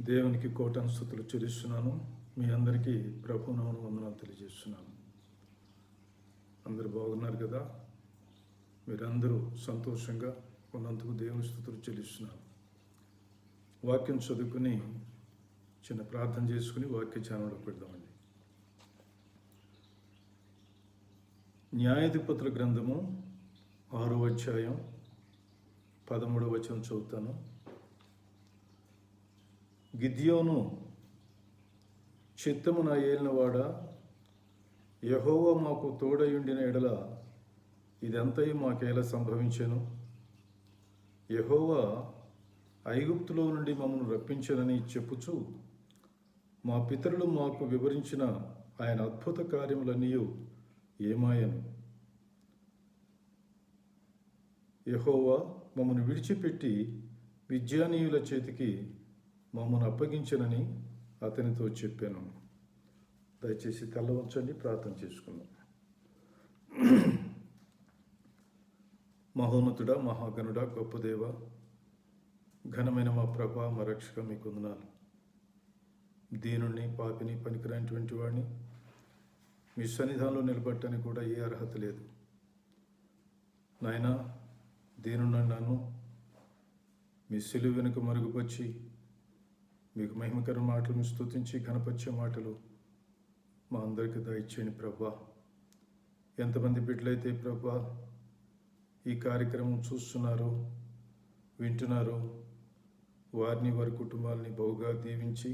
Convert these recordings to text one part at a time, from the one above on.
దేవునికి కోటాను స్తుతులు చెల్లిస్తున్నాను. మీ అందరికీ ప్రభునామమున వందనాలు తెలియజేస్తున్నాను. అందరూ బాగున్నారు కదా? మీరందరూ సంతోషంగా ఉన్నందుకు దేవుని స్తుతులు చెల్లిస్తున్నాను. వాక్యం చదువుకుని చిన్న ప్రార్థన చేసుకుని వాక్య ఛానల్లోకి పెడదామండి. న్యాయాధిపతుల గ్రంథము 6వ అధ్యాయం 13వ వచనం చదువుతాను. గిద్యోను, చిత్తము నా ఏలినవాడా, యెహోవా మాకు తోడయుండిన ఎడల ఇదంతయు మాకేలా సంభవించెను? యెహోవా ఐగుప్తులో నుండి మమ్మను రప్పించెనని చెప్పుచు మా పితరులు మాకు వివరించిన ఆయన అద్భుత కార్యములన్నీ ఏమాయను? యెహోవా మమ్మను విడిచిపెట్టి విద్యానీయుల చేతికి మమ్మను అప్పగించనని అతనితో చెప్పాను. దయచేసి తల వంచండి, ప్రార్థన చేసుకుందాం. మహోన్నతుడా, మహాగణుడా, గొప్ప దేవ, ఘనమైన మా ప్రభా, మా రక్షక, మీకు వందనాలు. దీనుణ్ణి, పాపిని, పనికిరానిటువంటి వాడిని మీ సన్నిధానంలో నిలబట్టడానికి కూడా ఏ అర్హత లేదు నాయనా. దీనున్న నన్ను మీ సిలువ వెనుక మరుగుపరిచి మీకు మహిమకర మాటలను స్తుతించి ఘనపరిచే మాటలు మా అందరికీ దయచేయండి ప్రభా. ఎంతమంది బిడ్డలైతే ప్రభా ఈ కార్యక్రమం చూస్తున్నారో, వింటున్నారో, వారిని, వారి కుటుంబాలని బహుగా దీవించి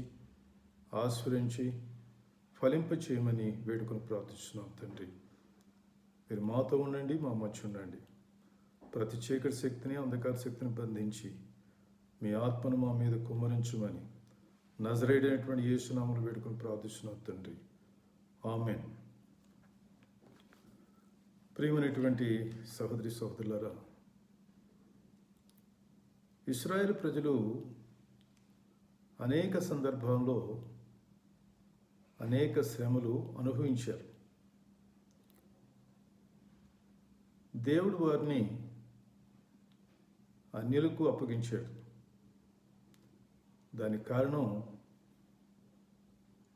ఆశీర్వదించి ఫలింపచేయమని వేడుకొని ప్రార్థిస్తున్నాం తండ్రి. మీరు మాతో ఉండండి, మా మధ్య ఉండండి. ప్రతి చీకటి శక్తిని, అంధకార శక్తిని బంధించి మీ ఆత్మను మా మీద కుమ్మరించమని నజరేయుడైనటువంటి యేసు నామములో వేడుకొని ప్రార్థిస్తున్నాం తండ్రి. ఆమేన్. ప్రియమైనటువంటి సహోదరి సహోదరులారా, ఇశ్రాయేలు ప్రజలు అనేక సందర్భాల్లో అనేక శ్రమలు అనుభవించారు. దేవుడు వారిని అన్యులకు అప్పగించాడు. దానికి కారణం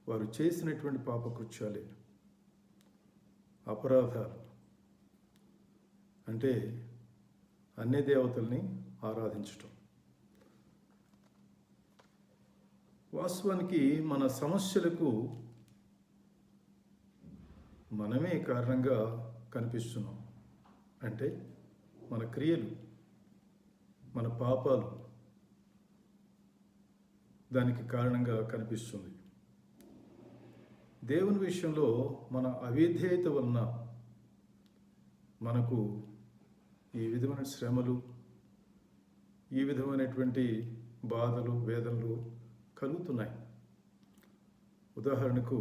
వారు చేసినటువంటి పాపకృత్యాలే, అపరాధాలు. అంటే అన్య దేవతల్ని ఆరాధించటం. వాస్తవానికి మన సమస్యలకు మనమే కారణంగా కనిపిస్తున్నాం. అంటే మన క్రియలు, మన పాపాలు దానికి కారణంగా కనిపిస్తుంది. దేవుని విషయంలో మన అవిధేయత వలన మనకు ఈ విధమైన శ్రమలు, ఈ విధమైనటువంటి బాధలు, వేదనలు కలుగుతున్నాయి. ఉదాహరణకు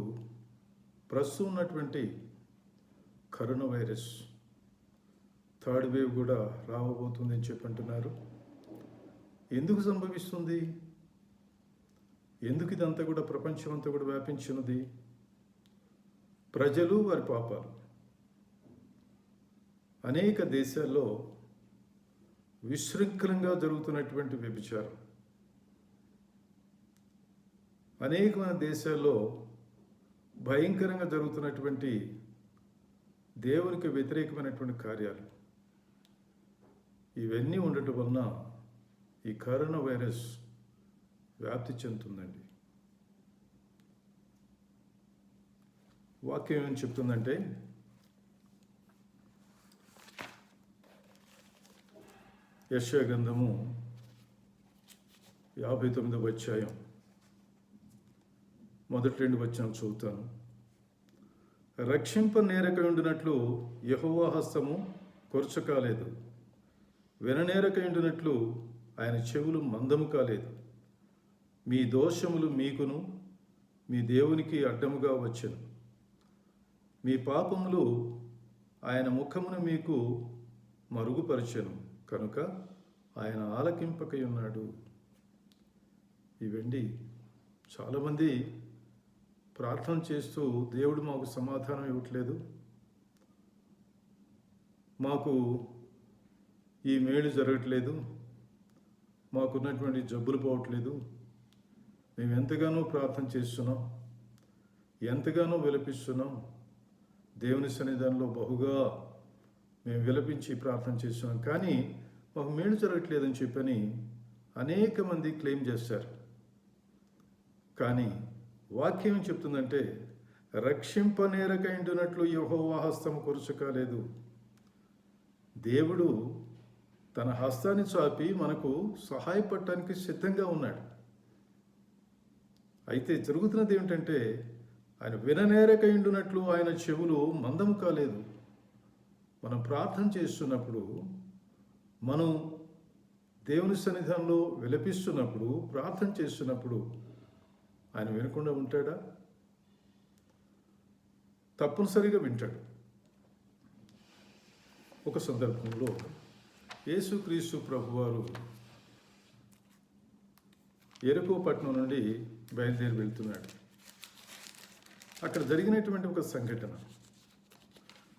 ప్రస్తుతం ఉన్నటువంటి కరోనా వైరస్ థర్డ్ వేవ్ కూడా రాబోతుంది అని చెప్పి అంటున్నారు. ఎందుకు సంభవిస్తుంది? ఎందుకు ఇదంతా కూడా ప్రపంచం అంతా కూడా వ్యాపించినది? ప్రజలు, వారి పాపాలు. అనేక దేశాల్లో విశృంఖలంగా జరుగుతున్నటువంటి వ్యభిచారం, అనేకమైన దేశాల్లో భయంకరంగా జరుగుతున్నటువంటి దేవునికి వ్యతిరేకమైనటువంటి కార్యాలు, ఇవన్నీ ఉండటం వలన ఈ కరోనా వైరస్ వ్యాప్తి చెందుతుందండి. వాక్యం ఏమని చెప్తుందంటే, యెషయా గ్రంథము 59వ అధ్యాయం మొదటి 2 వచనాలు చదువుతాను. రక్షింప నేరక ఉండినట్లు యెహోవా హస్తము కొరచ కాలేదు, విననేరక ఉండినట్లు ఆయన చెవులు మందము కాలేదు. మీ దోషములు మీకును మీ దేవునికి అడ్డముగా వచ్చెను. మీ పాపములు ఆయన ముఖమును మీకు మరుగుపరచెను కనుక ఆయన ఆలకింపకై ఉన్నాడు. ఇవండి, చాలామంది ప్రార్థన చేస్తూ దేవుడు మాకు సమాధానం ఇవ్వట్లేదు, మాకు ఈ మేలు జరగట్లేదు, మాకున్నటువంటి జబ్బులు పోవట్లేదు, మేము ఎంతగానో ప్రార్థన చేస్తున్నాం, ఎంతగానో విలపిస్తున్నాం, దేవుని సన్నిధానంలో బహుగా మేము విలపించి ప్రార్థన చేస్తున్నాం, కానీ మాకు మేలు జరగట్లేదని చెప్పని అనేక మంది క్లెయిమ్ చేస్తారు. కానీ వాక్యం ఏం చెప్తుందంటే, రక్షింపనేరకైండునట్లు యెహోవా హస్తం కొరుచకాలేదు. దేవుడు తన హస్తాన్ని చాపి మనకు సహాయపడటానికి సిద్ధంగా ఉన్నాడు. అయితే జరుగుతున్నది ఏమిటంటే, ఆయన విననేరకైండునట్లు ఆయన చెవులు మందము కాలేదు. మనం ప్రార్థన చేస్తున్నప్పుడు, మనం దేవుని సన్నిధానంలో విలపిస్తున్నప్పుడు, ప్రార్థన చేస్తున్నప్పుడు ఆయన వినకుండా ఉంటాడా? తప్పనిసరిగా వింటాడు. ఒక సందర్భంలో యేసుక్రీస్తు ప్రభువారు యెరికో పట్టణం నుండి బయలుదేరి వెళ్తున్నాడు. అక్కడ జరిగినటువంటి ఒక సంఘటన,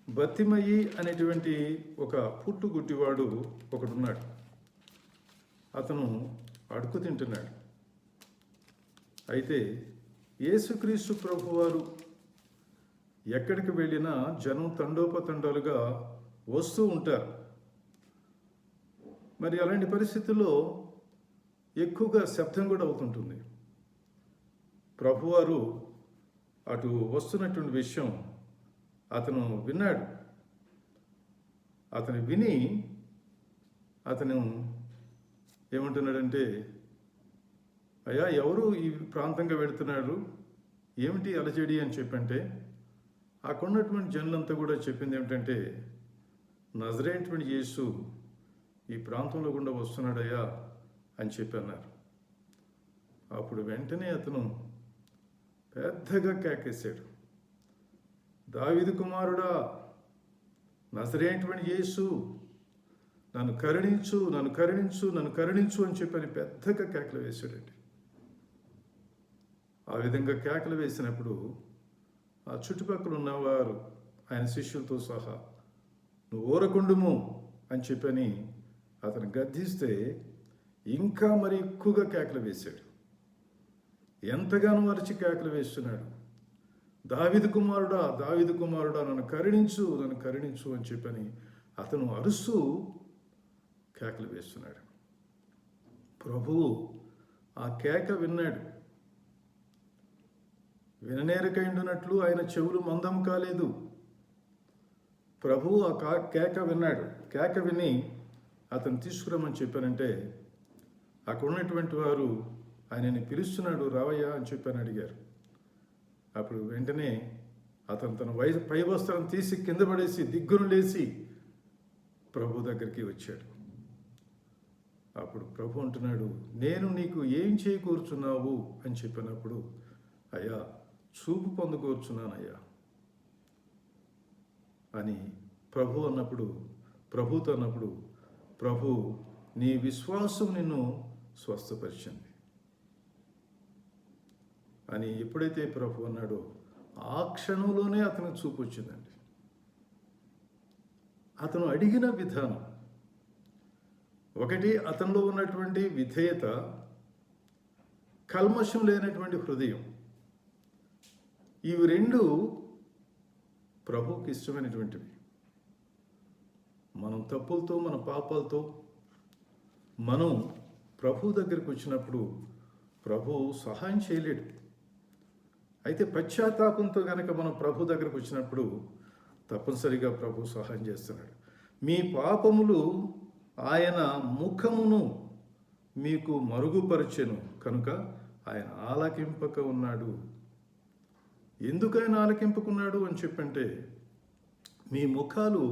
బతిమయి అనేటువంటి ఒక పుట్టుగుడ్డివాడు ఒకడున్నాడు. అతను అడుగు తింటున్నాడు. అయితే యేసుక్రీస్తు ప్రభువారు ఎక్కడికి వెళ్ళినా జనం తండోపతండాలుగా వస్తూ ఉంటారు. మరి అలాంటి పరిస్థితుల్లో ఎక్కువగా శబ్దం కూడా అవుతుంటుంది. ప్రభువారు అటు వస్తున్నటువంటి విషయం అతను విన్నాడు. అతను విని అతను ఏమంటున్నాడంటే, అయ్యా, ఎవరు ఈ ప్రాంతంగా వెళుతున్నాడు, ఏమిటి అలజడి అని చెప్పంటే, అక్కడ ఉన్నటువంటి జనులంతా కూడా చెప్పింది ఏమిటంటే, నజరేయుడైన యేసు ఈ ప్రాంతంలో గుండా వస్తున్నాడయ్యా అని చెప్పి అన్నారు. అప్పుడు వెంటనే అతను పెద్దగా కేకేశాడు, దావీదు కుమారుడా, నజరేయుడైన యేసు, నన్ను కరుణించు, నన్ను కరుణించు, నన్ను కరుణించు అని చెప్పని పెద్దగా కేకలు వేశాడండి. ఆ విధంగా కేకలు వేసినప్పుడు ఆ చుట్టుపక్కల ఉన్నవారు ఆయన శిష్యులతో సహా, నువ్వు ఊరకుండుము అని చెప్పని అతను గద్దిస్తే ఇంకా మరి ఎక్కువగా కేకలు వేశాడు. ఎంతగానో అరిచి కేకలు వేస్తున్నాడు, దావీదు కుమారుడా, దావీదు కుమారుడా, నన్ను కరుణించు, నన్ను కరుణించు అని చెప్పని అతను అరుస్తూ కేకలు వేస్తున్నాడు. ప్రభువు ఆ కేక విన్నాడు. విననేరకైండునట్లు ఆయన చెవులు మందం కాలేదు. ప్రభువు ఆ కేక విన్నాడు. కేక విని అతను తీసుకురమ్మని చెప్పానంటే, అక్కడ ఉన్నటువంటి వారు ఆయనని పిలుస్తున్నాడు, రావయ్యా అని చెప్పని అడిగారు. అప్పుడు వెంటనే అతను తన పై వస్త్రం తీసి కింద పడేసి దిగ్గును లేచి ప్రభు దగ్గరికి వచ్చాడు. అప్పుడు ప్రభు అంటున్నాడు, నేను నీకు ఏం చేకూర్చున్నావు అని చెప్పినప్పుడు, అయ్యా, చూపు పొందుకూర్చున్నానయ్యా అని ప్రభుతో అన్నప్పుడు, ప్రభు, నీ విశ్వాసం నిన్ను స్వస్థపరిచింది అని ఎప్పుడైతే ప్రభు అన్నాడో ఆ క్షణంలోనే అతనికి చూపు వచ్చిందండి. అతను అడిగిన విధానం ఒకటి, అతనిలో ఉన్నటువంటి విధేయత, కల్మషం లేనటువంటి హృదయం, ఇవి రెండు ప్రభువుకి ఇష్టమైనటువంటివి. మనం తప్పులతో, మన పాపాలతో మనం ప్రభు దగ్గరికి వచ్చినప్పుడు ప్రభు సహాయం చేయలేడు. అయితే పశ్చాత్తాపంతో కనుక మనం ప్రభు దగ్గరకు వచ్చినప్పుడు తప్పనిసరిగా ప్రభు సహాయం చేస్తున్నాడు. మీ పాపములు ఆయన ముఖమును మీకు మరుగుపరచెను కనుక ఆయన ఆలకింపక ఉన్నాడు. ఎందుకు ఆయన ఆలకింపకున్నాడు అని చెప్పంటే, మీ ముఖాలు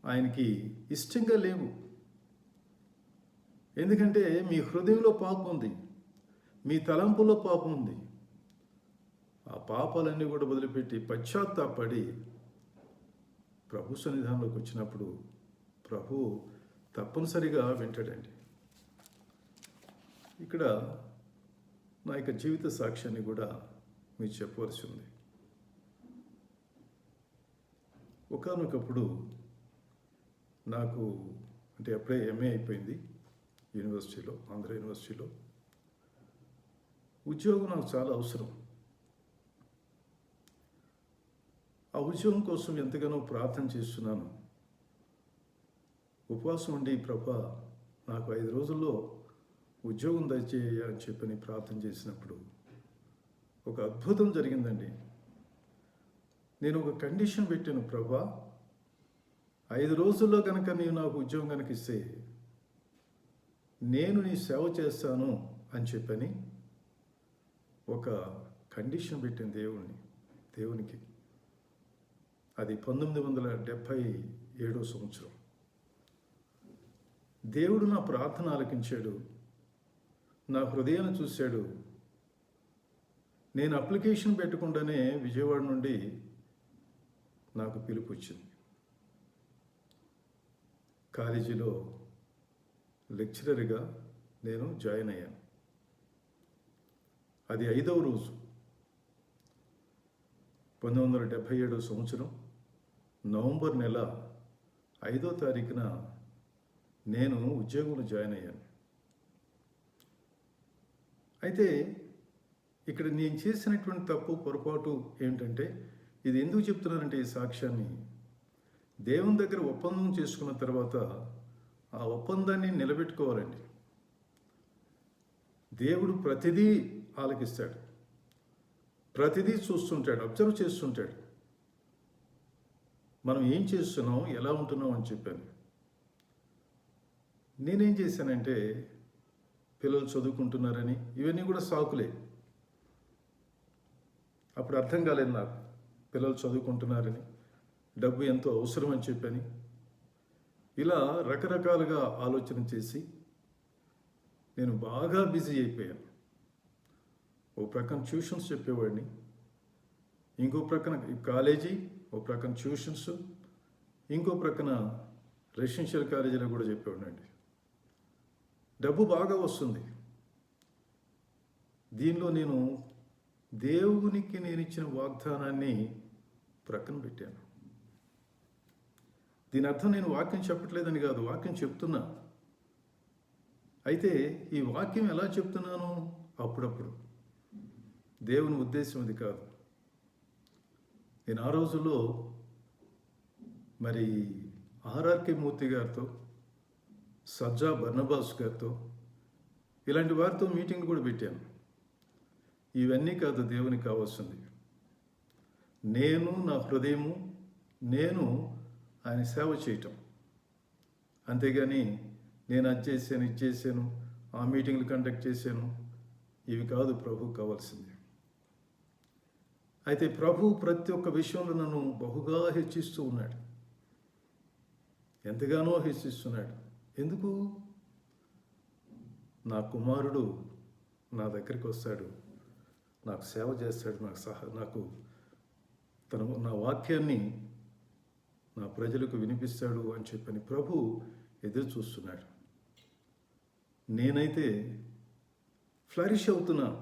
ఆయనకి ఇష్టంగా లేవు. ఎందుకంటే మీ హృదయంలో పాపం ఉంది, మీ తలంపులో పాపం ఉంది. ఆ పాపాలన్నీ కూడా వదిలిపెట్టి పశ్చాత్తాపడి ప్రభు సన్నిధానంలోకి వచ్చినప్పుడు ప్రభు తప్పనిసరిగా వింటాడండి. ఇక్కడ నా యొక్క జీవిత సాక్ష్యాన్ని కూడా మీకు చెప్పవలసి ఉంది. ఒకానొకప్పుడు నాకు, అంటే అప్పుడే ఎంఏ అయిపోయింది యూనివర్సిటీలో, ఆంధ్ర యూనివర్సిటీలో. ఉద్యోగం నాకు చాలా అవసరం. ఆ ఉద్యోగం కోసం ఎంతగానో ప్రార్థన చేస్తున్నాను. ఉపవాసం ఉండి, ప్రభా నాకు 5 రోజుల్లో ఉద్యోగం దయచేయ అని చెప్పని ప్రార్థన చేసినప్పుడు ఒక అద్భుతం జరిగిందండి. నేను ఒక కండిషన్ పెట్టాను, ప్రభా 5 రోజుల్లో కనుక నీవు నాకు ఉద్యోగం కనుక ఇస్తే నేను నీ సేవ చేస్తాను అని చెప్పని ఒక కండిషన్ పెట్టాను దేవునికి. అది 1977 సంవత్సరం. దేవుడు నా ప్రార్థన ఆలకించాడు, నా హృదయాన్ని చూశాడు. నేను అప్లికేషన్ పెట్టకుండానే విజయవాడ నుండి నాకు పిలుపు వచ్చింది. కాలేజీలో లెక్చరర్గా నేను జాయిన్ అయ్యాను. అది 5వ రోజు, 1977 సంవత్సరం నవంబర్ నెల 5వ తారీఖున నేను ఉద్యోగంలో జాయిన్ అయ్యాను. అయితే ఇక్కడ నేను చేసినటువంటి తప్పు, పొరపాటు ఏమిటంటే, ఇది ఎందుకు చెప్తున్నానంటే ఈ సాక్ష్యాన్ని, దేవుని దగ్గర ఒప్పందం చేసుకున్న తర్వాత ఆ ఒప్పందాన్ని నిలబెట్టుకోవాలండి. దేవుడు ప్రతిదీ ఆలకిస్తాడు, ప్రతిదీ చూస్తుంటాడు, అబ్జర్వ్ చేస్తుంటాడు. మనం ఏం చేస్తున్నాం, ఎలా ఉంటున్నాం అని చెప్పాను. నేనేం చేశానంటే, పిల్లలు చదువుకుంటున్నారని, ఇవన్నీ కూడా సాకులే. అప్పుడు అర్థం కాలేదు నాకు, పిల్లలు చదువుకుంటున్నారని, డబ్బు ఎంతో అవసరం అని చెప్పని, ఇలా రకరకాలుగా ఆలోచన చేసి నేను బాగా బిజీ అయిపోయాను. ఓ ప్రక్కన ట్యూషన్స్ చెప్పేవాడిని, ఇంకో ప్రక్కన కాలేజీ, ఓ ప్రక్కన ట్యూషన్స్, ఇంకో ప్రక్కన రెసిడెన్షియల్ కాలేజీలో కూడా చెప్పేవాడినండి. డబ్బు బాగా వస్తుంది. దీనిలో నేను దేవునికి నేను ఇచ్చిన వాగ్దానాన్ని ప్రక్కన పెట్టాను. దీని అర్థం నేను వాక్యం చెప్పట్లేదని కాదు, వాక్యం చెప్తున్నా. అయితే ఈ వాక్యం ఎలా చెప్తున్నాను, అప్పుడప్పుడు దేవుని ఉద్దేశం అది కాదు. నేను ఆ రోజుల్లో మరి ఆర్ఆర్కే మూర్తి గారితో, సజ్జా బర్నబాస్ గారితో, ఇలాంటి వారితో మీటింగ్ కూడా పెట్టాను. ఇవన్నీ కాదు దేవునికి కావాల్సింది. నేను, నా హృదయము, నేను ఆయన సేవ చేయటం. అంతేగాని నేను అది చేశాను, ఇది చేశాను, ఆ మీటింగ్లు కండక్ట్ చేశాను, ఇవి కాదు ప్రభువు కావాల్సింది. అయితే ప్రభు ప్రతి ఒక్క విషయంలో నన్ను బహుగా హెచ్చిస్తూ ఉన్నాడు, ఎంతగానో హెచ్చిస్తున్నాడు. ఎందుకు? నా కుమారుడు నా దగ్గరికి వస్తాడు, నాకు సేవ చేస్తాడు, నాకు నా వాక్యాన్ని నా ప్రజలకు వినిపిస్తాడు అని చెప్పని ప్రభు ఎదురు చూస్తున్నాడు. నేనైతే ఫ్లరిష్ అవుతున్నాను,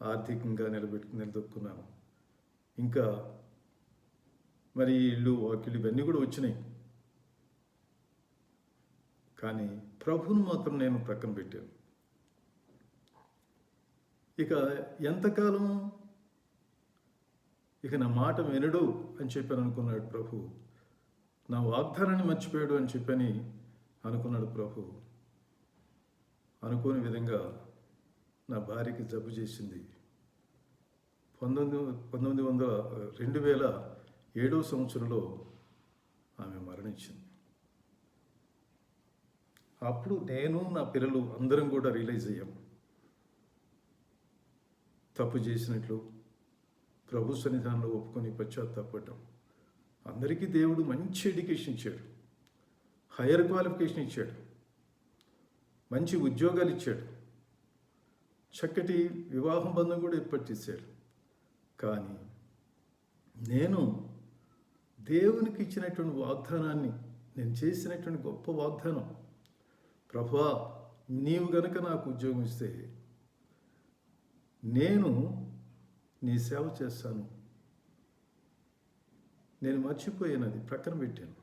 ఆర్థికంగా నిలదొక్కున్నాను. ఇంకా మరి ఇల్లు, వాకిళ్ళు ఇవన్నీ కూడా వచ్చినాయి. కానీ ప్రభువును మాత్రం నేను ప్రక్కన పెట్టాను. ఇక ఎంతకాలం ఇక నా మాట వినడు అని చెప్పని అనుకున్నాడు ప్రభు. నా వాగ్దానాన్ని మర్చిపోయాడు అని చెప్పని అనుకున్నాడు ప్రభు. అనుకోని విధంగా నా భార్యకి జబ్బు చేసింది. 2007 సంవత్సరంలో ఆమె మరణించింది. అప్పుడు నేను, నా పిల్లలు అందరం కూడా రియలైజ్ అయ్యాం, తప్పు చేసినట్లు ప్రభు సన్నిధానంలో ఒప్పుకొని పశ్చాత్తాపడ్డాం. అందరికీ దేవుడు మంచి ఎడ్యుకేషన్ ఇచ్చాడు, హైయర్ క్వాలిఫికేషన్ ఇచ్చాడు, మంచి ఉద్యోగాలు ఇచ్చాడు, చక్కటి వివాహం బంధం కూడా ఏర్పరిచేశాడు. కానీ నేను దేవునికి ఇచ్చినటువంటి వాగ్దానాన్ని, నేను చేసినటువంటి గొప్ప వాగ్దానం, ప్రభువా నీవు గనక నాకు ఉద్యోగం ఇస్తే నేను నీ సేవ చేస్తాను, నేను మర్చిపోయాను, అది ప్రక్కన పెట్టాను.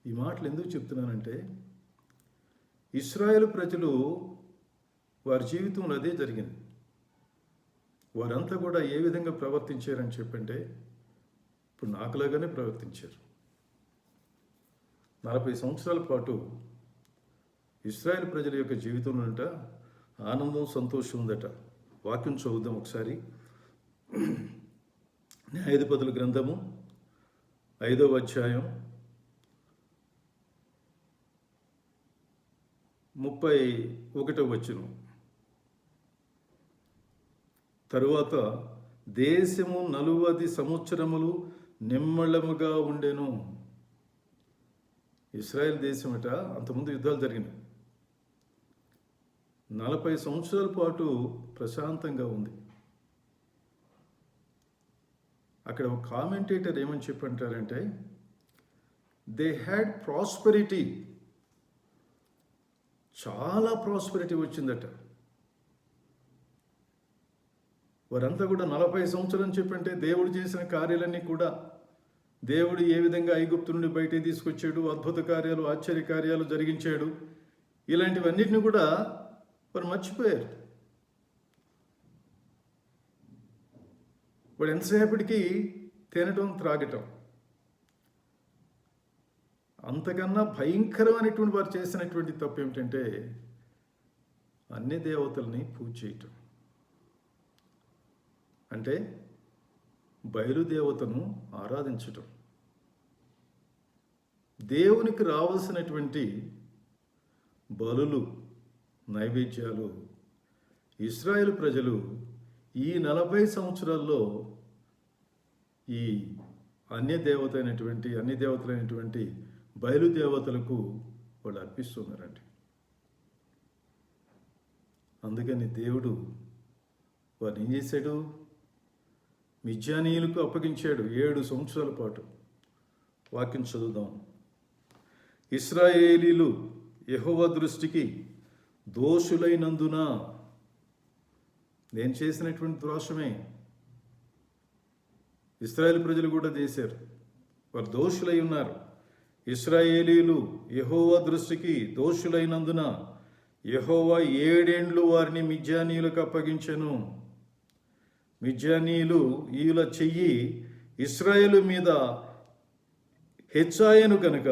ఈ మాటలు ఎందుకు చెప్తున్నానంటే, ఇశ్రాయేలు ప్రజలు వారి జీవితంలో అదే జరిగింది. వారంతా కూడా ఏ విధంగా ప్రవర్తించారని చెప్పంటే ఇప్పుడు నాకులాగానే ప్రవర్తించారు. 40 సంవత్సరాల పాటు ఇశ్రాయేల్ ప్రజల యొక్క జీవితంలోనట ఆనందం, సంతోషం ఉందట. వాక్యం చదువుదాం ఒకసారి. న్యాయాధిపతుల గ్రంథము 5వ అధ్యాయం 31వ వచనం. తరువాత దేశము 40 సంవత్సరములు నిమ్మళముగా ఉండెను. ఇశ్రాయేల్ దేశమట అంతకుముందు యుద్ధాలు జరిగినాయి. 40 సంవత్సరాల పాటు ప్రశాంతంగా ఉంది. అక్కడ ఒక కామెంటేటర్ ఏమని చెప్పంటారంటే, దే హ్యాడ్ ప్రాస్పెరిటీ, చాలా ప్రాస్పెరిటీ వచ్చిందట. వారంతా కూడా 40 సంవత్సరం చెప్పంటే దేవుడు చేసిన కార్యాలన్నీ కూడా, దేవుడు ఏ విధంగా ఐగుప్తు నుండి బయటికి తీసుకొచ్చాడు, అద్భుత కార్యాలు, ఆశ్చర్య కార్యాలు జరిగించాడు, ఇలాంటివన్నిటిని కూడా వారు మర్చిపోయారు. వాడు ఎంతసేపటికి తినటం, త్రాగటం. అంతకన్నా భయంకరమైనటువంటి వారు చేసినటువంటి తప్పు ఏమిటంటే అన్ని దేవతల్ని పూజ చేయటం. అంటే బయలుదేవతను ఆరాధించటం. దేవునికి రావాల్సినటువంటి బలులు, నైవేద్యాలు ఇశ్రాయేలు ప్రజలు ఈ 40 సంవత్సరాల్లో ఈ అన్ని దేవతలైనటువంటి బయలుదేవతలకు వాళ్ళు అర్పిస్తున్నారండి. అందుకని దేవుడు వారిని ఏం చేశాడు? మిద్యానీయులకు అప్పగించాడు 7 సంవత్సరాల పాటు. వాక్యం చదువుదాం. ఇశ్రాయేలీలు యెహోవా దృష్టికి దోషులైనందున, నేను చేసినటువంటి దోషమే ఇశ్రాయేలు ప్రజలు కూడా చేశారు, వారు దోషులై ఉన్నారు. ఇశ్రాయేలీలు యెహోవా దృష్టికి దోషులైనందున యెహోవా 7 ఏండ్లు వారిని మిద్యానీయులకు అప్పగించెను. మిద్యానీయులు ఈల చెయ్యి ఇశ్రాయేలు మీద హెచ్చాయను కనుక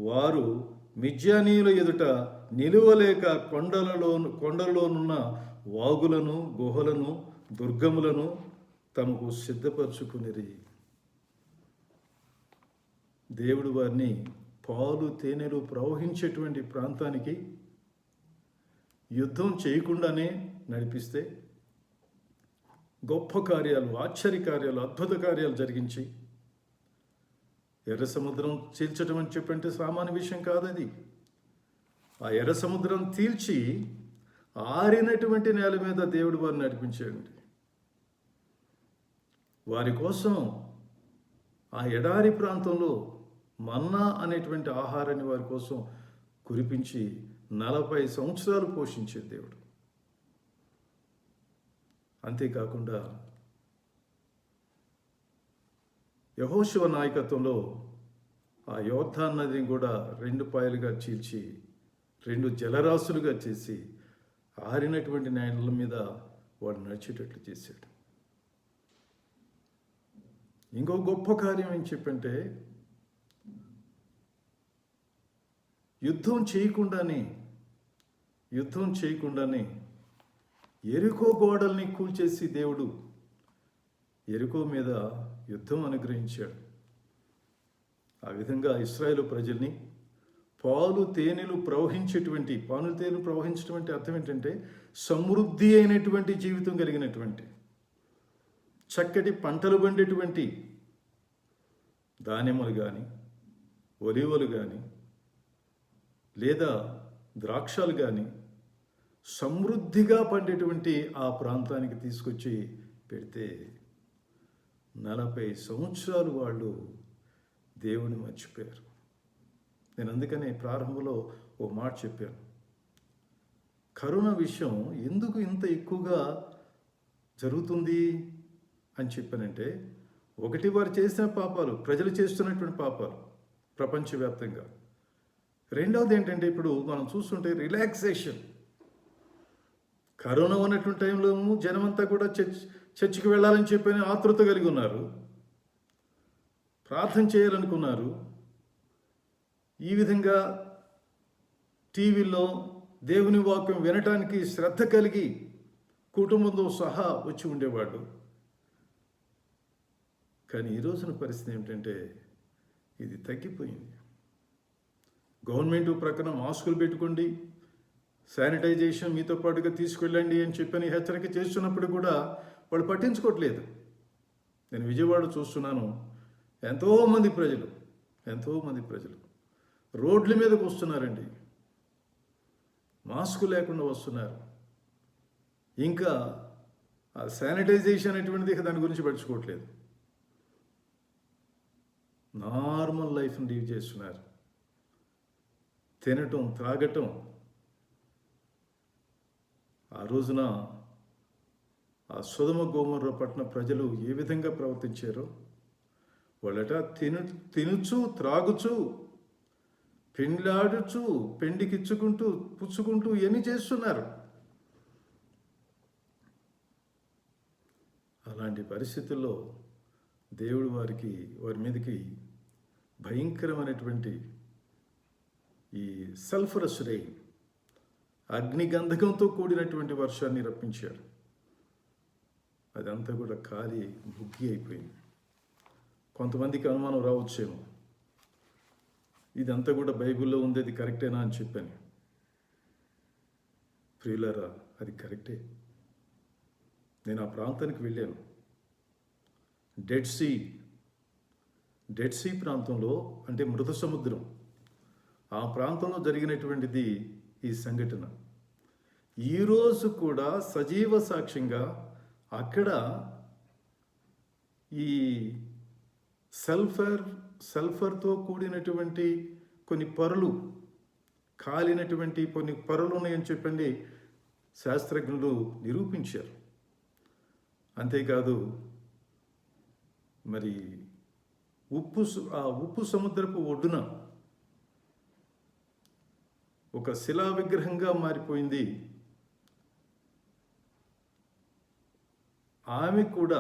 వారు మిద్యానీయుల ఎదుట నిలువలేక కొండలలోనున్న వాగులను, గుహలను, దుర్గములను తమకు సిద్ధపరచుకునిరి. దేవుడు వారిని పాలు తేనెలు ప్రవహించేటువంటి ప్రాంతానికి యుద్ధం చేయకుండానే నడిపిస్తే గొప్ప కార్యాలు, ఆశ్చర్య కార్యాలు, అద్భుత కార్యాలు జరిగించి ఎర్ర సముద్రం చీల్చడం అని చెప్పంటే సామాన్య విషయం కాదది. ఆ ఎర్ర సముద్రం తీల్చి ఆరినటువంటి నేల మీద దేవుడు వారిని నడిపించాడు. వారి కోసం ఆ ఎడారి ప్రాంతంలో మన్నా అనేటువంటి ఆహారాన్ని వారి కోసం కురిపించి 40 సంవత్సరాలు పోషించే దేవుడు. అంతేకాకుండా యెహోషువ నాయకత్వంలో ఆ యోర్దాను నదిని కూడా 2 పాయలుగా చీల్చి 2 జలరాశులుగా చేసి ఆరినటువంటి నేల మీద వాడు నడిచేటట్లు చేశాడు. ఇంకో గొప్ప కార్యం ఏం చెప్పంటే, యుద్ధం చేయకుండానే ఎరికో గోడల్ని కూల్చేసి దేవుడు ఎరికో మీద యుద్ధం అనుగ్రహించాడు. ఆ విధంగా ఇశ్రాయేలు ప్రజల్ని పాలు తేనెలు ప్రవహించడం అంటే అర్థం ఏంటంటే సమృద్ధి అయినటువంటి జీవితం కలిగినటువంటి, చక్కటి పంటలు పండేటువంటి ధాన్యములు కానీ, ఒలివలు కానీ, లేదా ద్రాక్షలు కానీ సమృద్ధిగా పండేటువంటి ఆ ప్రాంతానికి తీసుకొచ్చి పెడితే 40 సంవత్సరాలు వాళ్ళు దేవుని మర్చిపోయారు. నేను అందుకనే ప్రారంభంలో ఓ మాట చెప్పాను. కరోనా విషయం ఎందుకు ఇంత ఎక్కువగా జరుగుతుంది అని చెప్పానంటే, ఒకటి వారు చేసిన పాపాలు, ప్రజలు చేస్తున్నటువంటి పాపాలు ప్రపంచవ్యాప్తంగా. రెండవది ఏంటంటే, ఇప్పుడు మనం చూస్తుంటే రిలాక్సేషన్, కరోనా ఉన్నటువంటి టైంలో జనమంతా కూడా చర్చికి వెళ్ళాలని చెప్పని ఆతృత కలిగి ఉన్నారు, ప్రార్థన చేయాలనుకున్నారు. ఈ విధంగా టీవీలో దేవుని వాక్యం వినటానికి శ్రద్ధ కలిగి కుటుంబంతో సహా వచ్చి ఉండేవాడు. కానీ ఈ రోజున పరిస్థితి ఏమిటంటే ఇది తగ్గిపోయింది. గవర్నమెంట్ ప్రక్కన మాస్కులు పెట్టుకోండి, శానిటైజేషన్ మీతో పాటుగా తీసుకెళ్ళండి అని చెప్పని హెచ్చరిక చేస్తున్నప్పుడు కూడా వాళ్ళు పట్టించుకోవట్లేదు. నేను విజయవాడ చూస్తున్నాను, ఎంతోమంది ప్రజలు రోడ్ల మీదకు వస్తున్నారండి, మాస్కు లేకుండా వస్తున్నారు. ఇంకా ఆ శానిటైజేషన్ అనేటువంటిది దాని గురించి పట్టించుకోవట్లేదు. నార్మల్ లైఫ్ని లీవ్ చేస్తున్నారు. తినటం, త్రాగటం. ఆ రోజున ఆ సొదొమ గొమొర్రా పట్టణ ప్రజలు ఏ విధంగా ప్రవర్తించారో, వాళ్ళట తినుచు త్రాగుచు పెండ్లాడుచు పెండికిచ్చుకుంటూ పుచ్చుకుంటూ ఇవన్నీ చేస్తున్నారు. అలాంటి పరిస్థితుల్లో దేవుడు వారి మీదకి భయంకరమైనటువంటి ఈ సల్ఫరస్ రెయిన్, అగ్నిగంధకంతో కూడినటువంటి వర్షాన్ని రప్పించాడు. అదంతా కూడా కాలి బుగ్గి అయిపోయింది. కొంతమందికి అనుమానం రావచ్చేమో, ఇదంతా కూడా బైబిల్లో ఉంది, అది కరెక్టేనా అని చెప్పాను. ప్రియులారా, అది కరెక్టే. నేను ఆ ప్రాంతానికి వెళ్ళాను. డెడ్ సీ ప్రాంతంలో, అంటే మృత సముద్రం, ఆ ప్రాంతంలో జరిగినటువంటిది ఈ సంఘటన. ఈరోజు కూడా సజీవ సాక్ష్యంగా అక్కడ ఈ సల్ఫర్తో కూడినటువంటి కొన్ని పొరలు, కాలినటువంటి కొన్ని పొరలు ఉన్నాయని చెప్పండి శాస్త్రజ్ఞులు నిరూపించారు. అంతేకాదు, మరి ఉప్పు సముద్రపు ఒడ్డున ఒక శిలా విగ్రహంగా మారిపోయింది. ఆమె కూడా,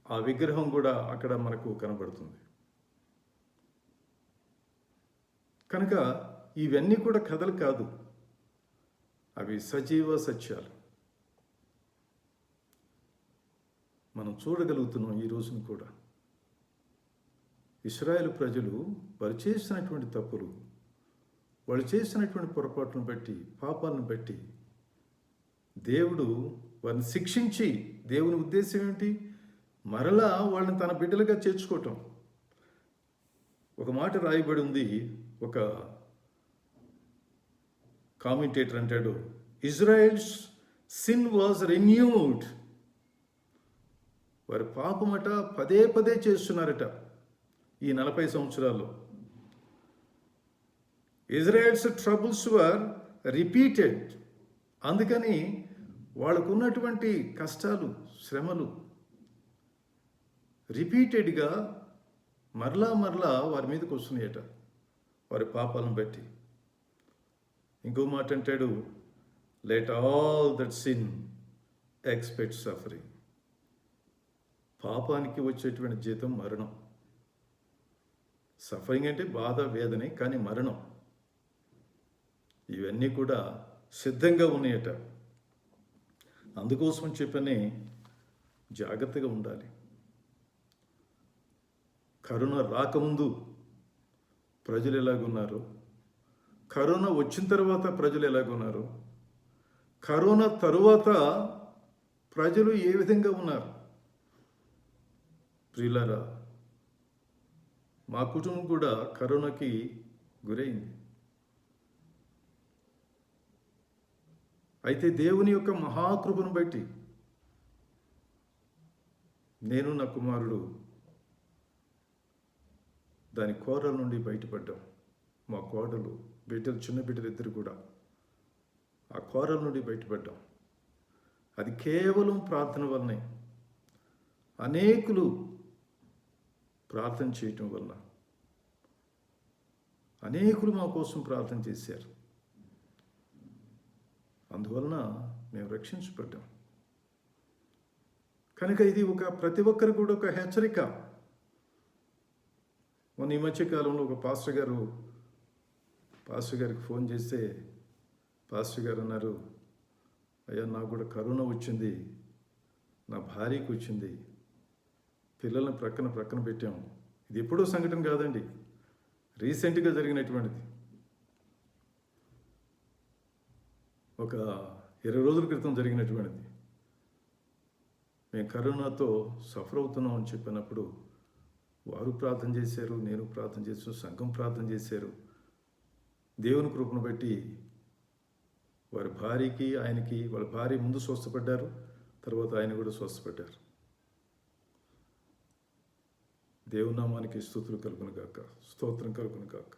ఆ విగ్రహం కూడా అక్కడ మనకు కనబడుతుంది. కనుక ఇవన్నీ కూడా కథలు కాదు, అవి సజీవ సత్యాలు. మనం చూడగలుగుతున్నాం ఈ రోజున కూడా. ఇశ్రాయేలు ప్రజలు వారు చేసినటువంటి తప్పులు, వాళ్ళు చేసినటువంటి పొరపాట్లను బట్టి, పాపాలను బట్టి దేవుడు వారిని శిక్షించి, దేవుని ఉద్దేశం ఏమిటి? మరలా వాళ్ళని తన బిడ్డలుగా చేర్చుకోవటం. ఒక మాట రాయబడి ఉంది, ఒక కామెంటేటర్ అంటాడు, ఇజ్రాయెల్స్ సిన్ వాజ్ రెన్యూడ్. వారి పాపమట పదే చేస్తున్నారట ఈ 40 సంవత్సరాల్లో. ఇజ్రాయెల్స్ ట్రబుల్స్ వర్ రిపీటెడ్. అందుకని వాళ్ళకున్నటువంటి కష్టాలు, శ్రమలు రిపీటెడ్గా మరలా వారి మీదకి వస్తున్నాయట, వారి పాపాలను బట్టి. ఇంకో మాట అంటాడు, let all that sin expect suffering. పాపానికి వచ్చేటువంటి జీతం మరణం. సఫరింగ్ అంటే బాధ, వేదనే, కానీ మరణం. ఇవన్నీ కూడా సిద్ధంగా ఉన్నాయట. అందుకోసం చెప్పని జాగ్రత్తగా ఉండాలి. కరోనా రాకముందు ప్రజలు ఎలాగున్నారు, కరోనా వచ్చిన తర్వాత ప్రజలు ఎలాగున్నారు, కరోనా తరువాత ప్రజలు ఏ విధంగా ఉన్నారు. ప్రియులారా, మా కుటుంబం కూడా కరోనాకి గురైంది. అయితే దేవుని యొక్క మహాకృపను బట్టి నేను, నా కుమారుడు దాని కోరల నుండి బయటపడ్డాం. మా కోడలు, బిడ్డలు, చిన్న బిడ్డలు ఇద్దరు కూడా ఆ కోరల నుండి బయటపడ్డాం. అది కేవలం ప్రార్థన వల్లనే. అనేకులు ప్రార్థన చేయటం వల్ల, అనేకులు మా కోసం ప్రార్థన చేశారు. అందువలన మేము రక్షించబడ్డాం. కనుక ఇది ప్రతి ఒక్కరు కూడా ఒక హెచ్చరిక. మొన్న ఈ మధ్యకాలంలో ఒక పాస్టర్ గారికి ఫోన్ చేస్తే పాస్టర్ గారు అన్నారు, అయ్యా నాకు కూడా కరోనా వచ్చింది, నా భార్యకి వచ్చింది, పిల్లల్ని ప్రక్కన పెట్టాము. ఇది ఎప్పుడో సంఘటన కాదండి, రీసెంట్గా జరిగినటువంటిది. ఒక 20 రోజుల క్రితం జరిగినటువంటిది. మేము కరోనాతో సఫర్ అవుతున్నాం అని చెప్పినప్పుడు వారు ప్రార్థన చేశారు, నేను ప్రార్థన చేశాను, సంఘం ప్రార్థన చేశారు. దేవుని కృపను బట్టి వారి భార్యకి ఆయనకి, వాళ్ళ భార్య ముందు స్వస్థపడ్డారు, తర్వాత ఆయన కూడా స్వస్థపడ్డారు. దేవుని నామానికి స్తుతులు కలుగును గాక, స్తోత్రం కలుగును గాక.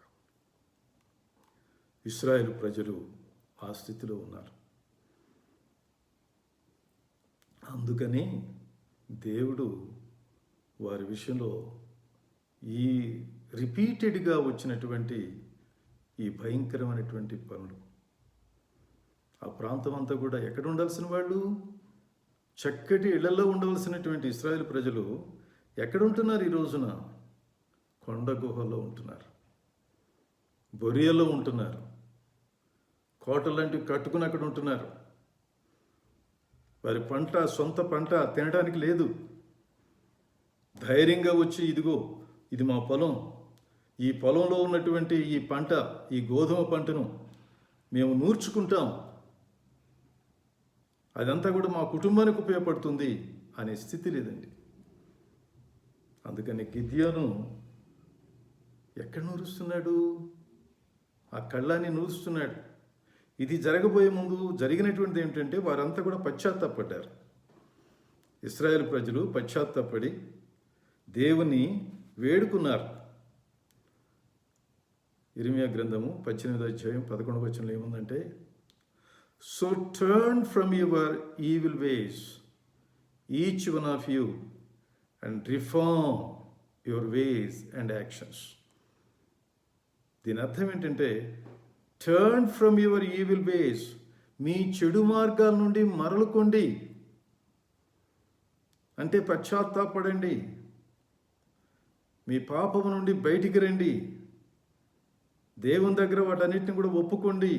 ఇశ్రాయేలు ప్రజలు ఆ స్థితిలో ఉన్నారు. అందుకని దేవుడు వారి విషయంలో ఈ రిపీటెడ్గా వచ్చినటువంటి ఈ భయంకరమైనటువంటి పనులు, ఆ ప్రాంతం అంతా కూడా ఎక్కడ ఉండాల్సిన వాళ్ళు, చక్కటి ఇళ్లలో ఉండవలసినటువంటి ఇశ్రాయేలు ప్రజలు ఎక్కడ ఉంటున్నారు ఈ రోజున? కొండ గుహల్లో ఉంటున్నారు, బొరియలో ఉంటున్నారు, కోటలాంటివి కట్టుకుని అక్కడ ఉంటున్నారు. వారి సొంత పంట తినడానికి లేదు. ధైర్యంగా వచ్చి, ఇదిగో ఇది మా పొలం, ఈ పొలంలో ఉన్నటువంటి ఈ పంట, ఈ గోధుమ పంటను మేము నూర్చుకుంటాం, అదంతా కూడా మా కుటుంబానికి ఉపయోగపడుతుంది అనే స్థితి లేదండి. అందుకని గిద్యోను ఎక్కడ నూరుస్తున్నాడు? ఆ కళ్ళాన్ని నూరుస్తున్నాడు. ఇది జరగబోయే ముందు జరిగినటువంటిది ఏమిటంటే వారంతా కూడా పశ్చాత్తాపడ్డారు. ఇశ్రాయేలు ప్రజలు పశ్చాత్తాపడి దేవుని వేడుకున్నారు. ఇర్మియా గ్రంథము 18వ అధ్యాయం 11వ వచనంలో ఏముందంటే, so turn from your evil ways each one of you and reform your ways and actions. దీని అర్థం ఏంటంటే, టర్న్ ఫ్రమ్ యువర్ ఈవిల్ వేస్, మీ చెడు మార్గాల నుండి మరలుకోండి, అంటే పశ్చాత్తాపడండి, మీ పాపము నుండి బయటికి రండి, దేవుని దగ్గర వాటన్నిటిని కూడా ఒప్పుకోండి.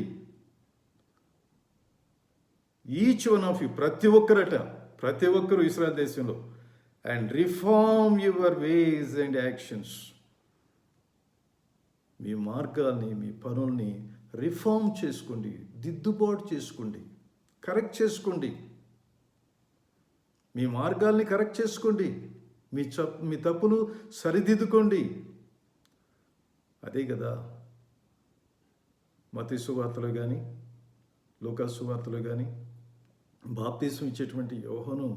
ఈచ్ వన్ ఆఫ్ యూ, ప్రతి ఒక్కరు ఇశ్రాయేల్ దేశంలో, and reform your ways and actions, మీ మార్గాల్ని, మీ పనుల్ని రిఫార్మ్ చేసుకోండి, దిద్దుబాటు చేసుకోండి, కరెక్ట్ చేసుకోండి. మీ మార్గాల్ని కరెక్ట్ చేసుకోండి, మీ తప్పులు సరిదిద్దుకోండి. అదే కదా మత్తయి సువార్తలో కానీ, లూకా సువార్తలో కానీ బాప్తీసం ఇచ్చేటువంటి యోహాను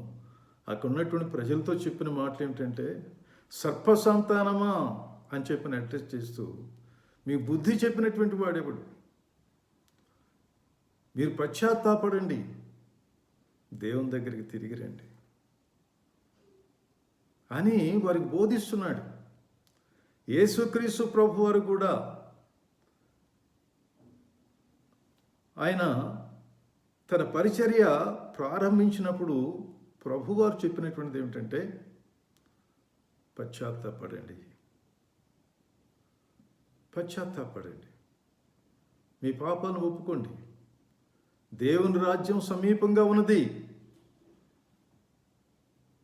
అక్కడ ఉన్నటువంటి ప్రజలతో చెప్పిన మాటలు ఏమిటంటే, సర్ప సంతానమా అని చెప్పిన అడ్రస్ చేస్తూ, మీకు బుద్ధి చెప్పినటువంటి వాడెవడు? మీరు పశ్చాత్తాపడండి, దేవుని దగ్గరికి తిరిగి రండి అని వారికి బోధిస్తున్నాడు. యేసుక్రీస్తు ప్రభు వారు కూడా ఆయన తన పరిచర్య ప్రారంభించినప్పుడు ప్రభువారు చెప్పినటువంటిది ఏమిటంటే, పశ్చాత్తాపడండి, మీ పాపాలను ఒప్పుకోండి, దేవుని రాజ్యం సమీపంగా ఉన్నది.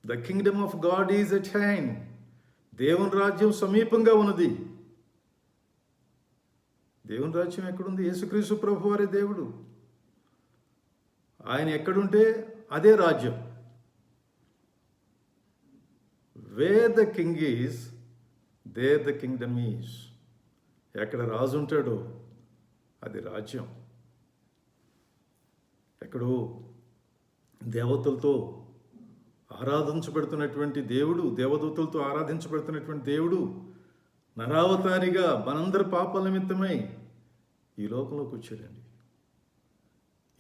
The Kingdom of God is at hand. దేవుని రాజ్యం సమీపంగా ఉన్నది. దేవుని రాజ్యం ఎక్కడుంది? యేసుక్రీస్తు ప్రభు వారే దేవుడు. ఆయన ఎక్కడుంటే అదే రాజ్యం. Where the king is, there the kingdom is. ఎక్కడ రాజు ఉంటాడో అది రాజ్యం. ఎక్కడో దేవతలతో ఆరాధించబడుతున్నటువంటి దేవుడు, దేవదూతలతో ఆరాధించబడుతున్నటువంటి దేవుడు నరావతారిగా మనందరి పాపాల నిమిత్తమై ఈ లోకంలోకి వచ్చాడండి.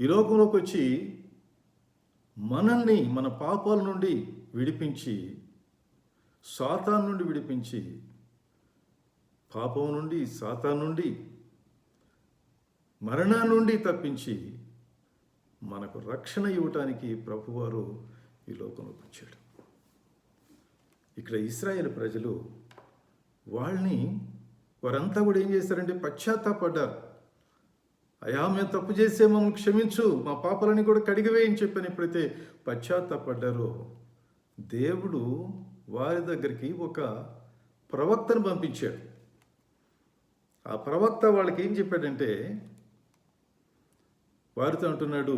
ఈ లోకంలోకి వచ్చి మనల్ని మన పాపాల నుండి విడిపించి, సాతాను నుండి విడిపించి, పాపం నుండి, సాతాను నుండి, మరణం నుండి తప్పించి మనకు రక్షణ ఇవ్వటానికి ప్రభువారు ఈ లోకంలోకి వచ్చాడు. ఇక్కడ ఇశ్రాయేలు ప్రజలు వారంతా కూడా ఏం చేశారంటే పశ్చాత్తాపడ్డారు. అయా, మేము తప్పు చేసే మమ్మల్ని క్షమించు, మా పాపాలని కూడా కడిగివేయని చెప్పని ఎప్పుడైతే పశ్చాత్తాపడ్డారో దేవుడు వారి దగ్గరికి ఒక ప్రవక్తను పంపించాడు. ఆ ప్రవక్త వాళ్ళకి ఏం చెప్పాడంటే, వారితో అంటున్నాడు,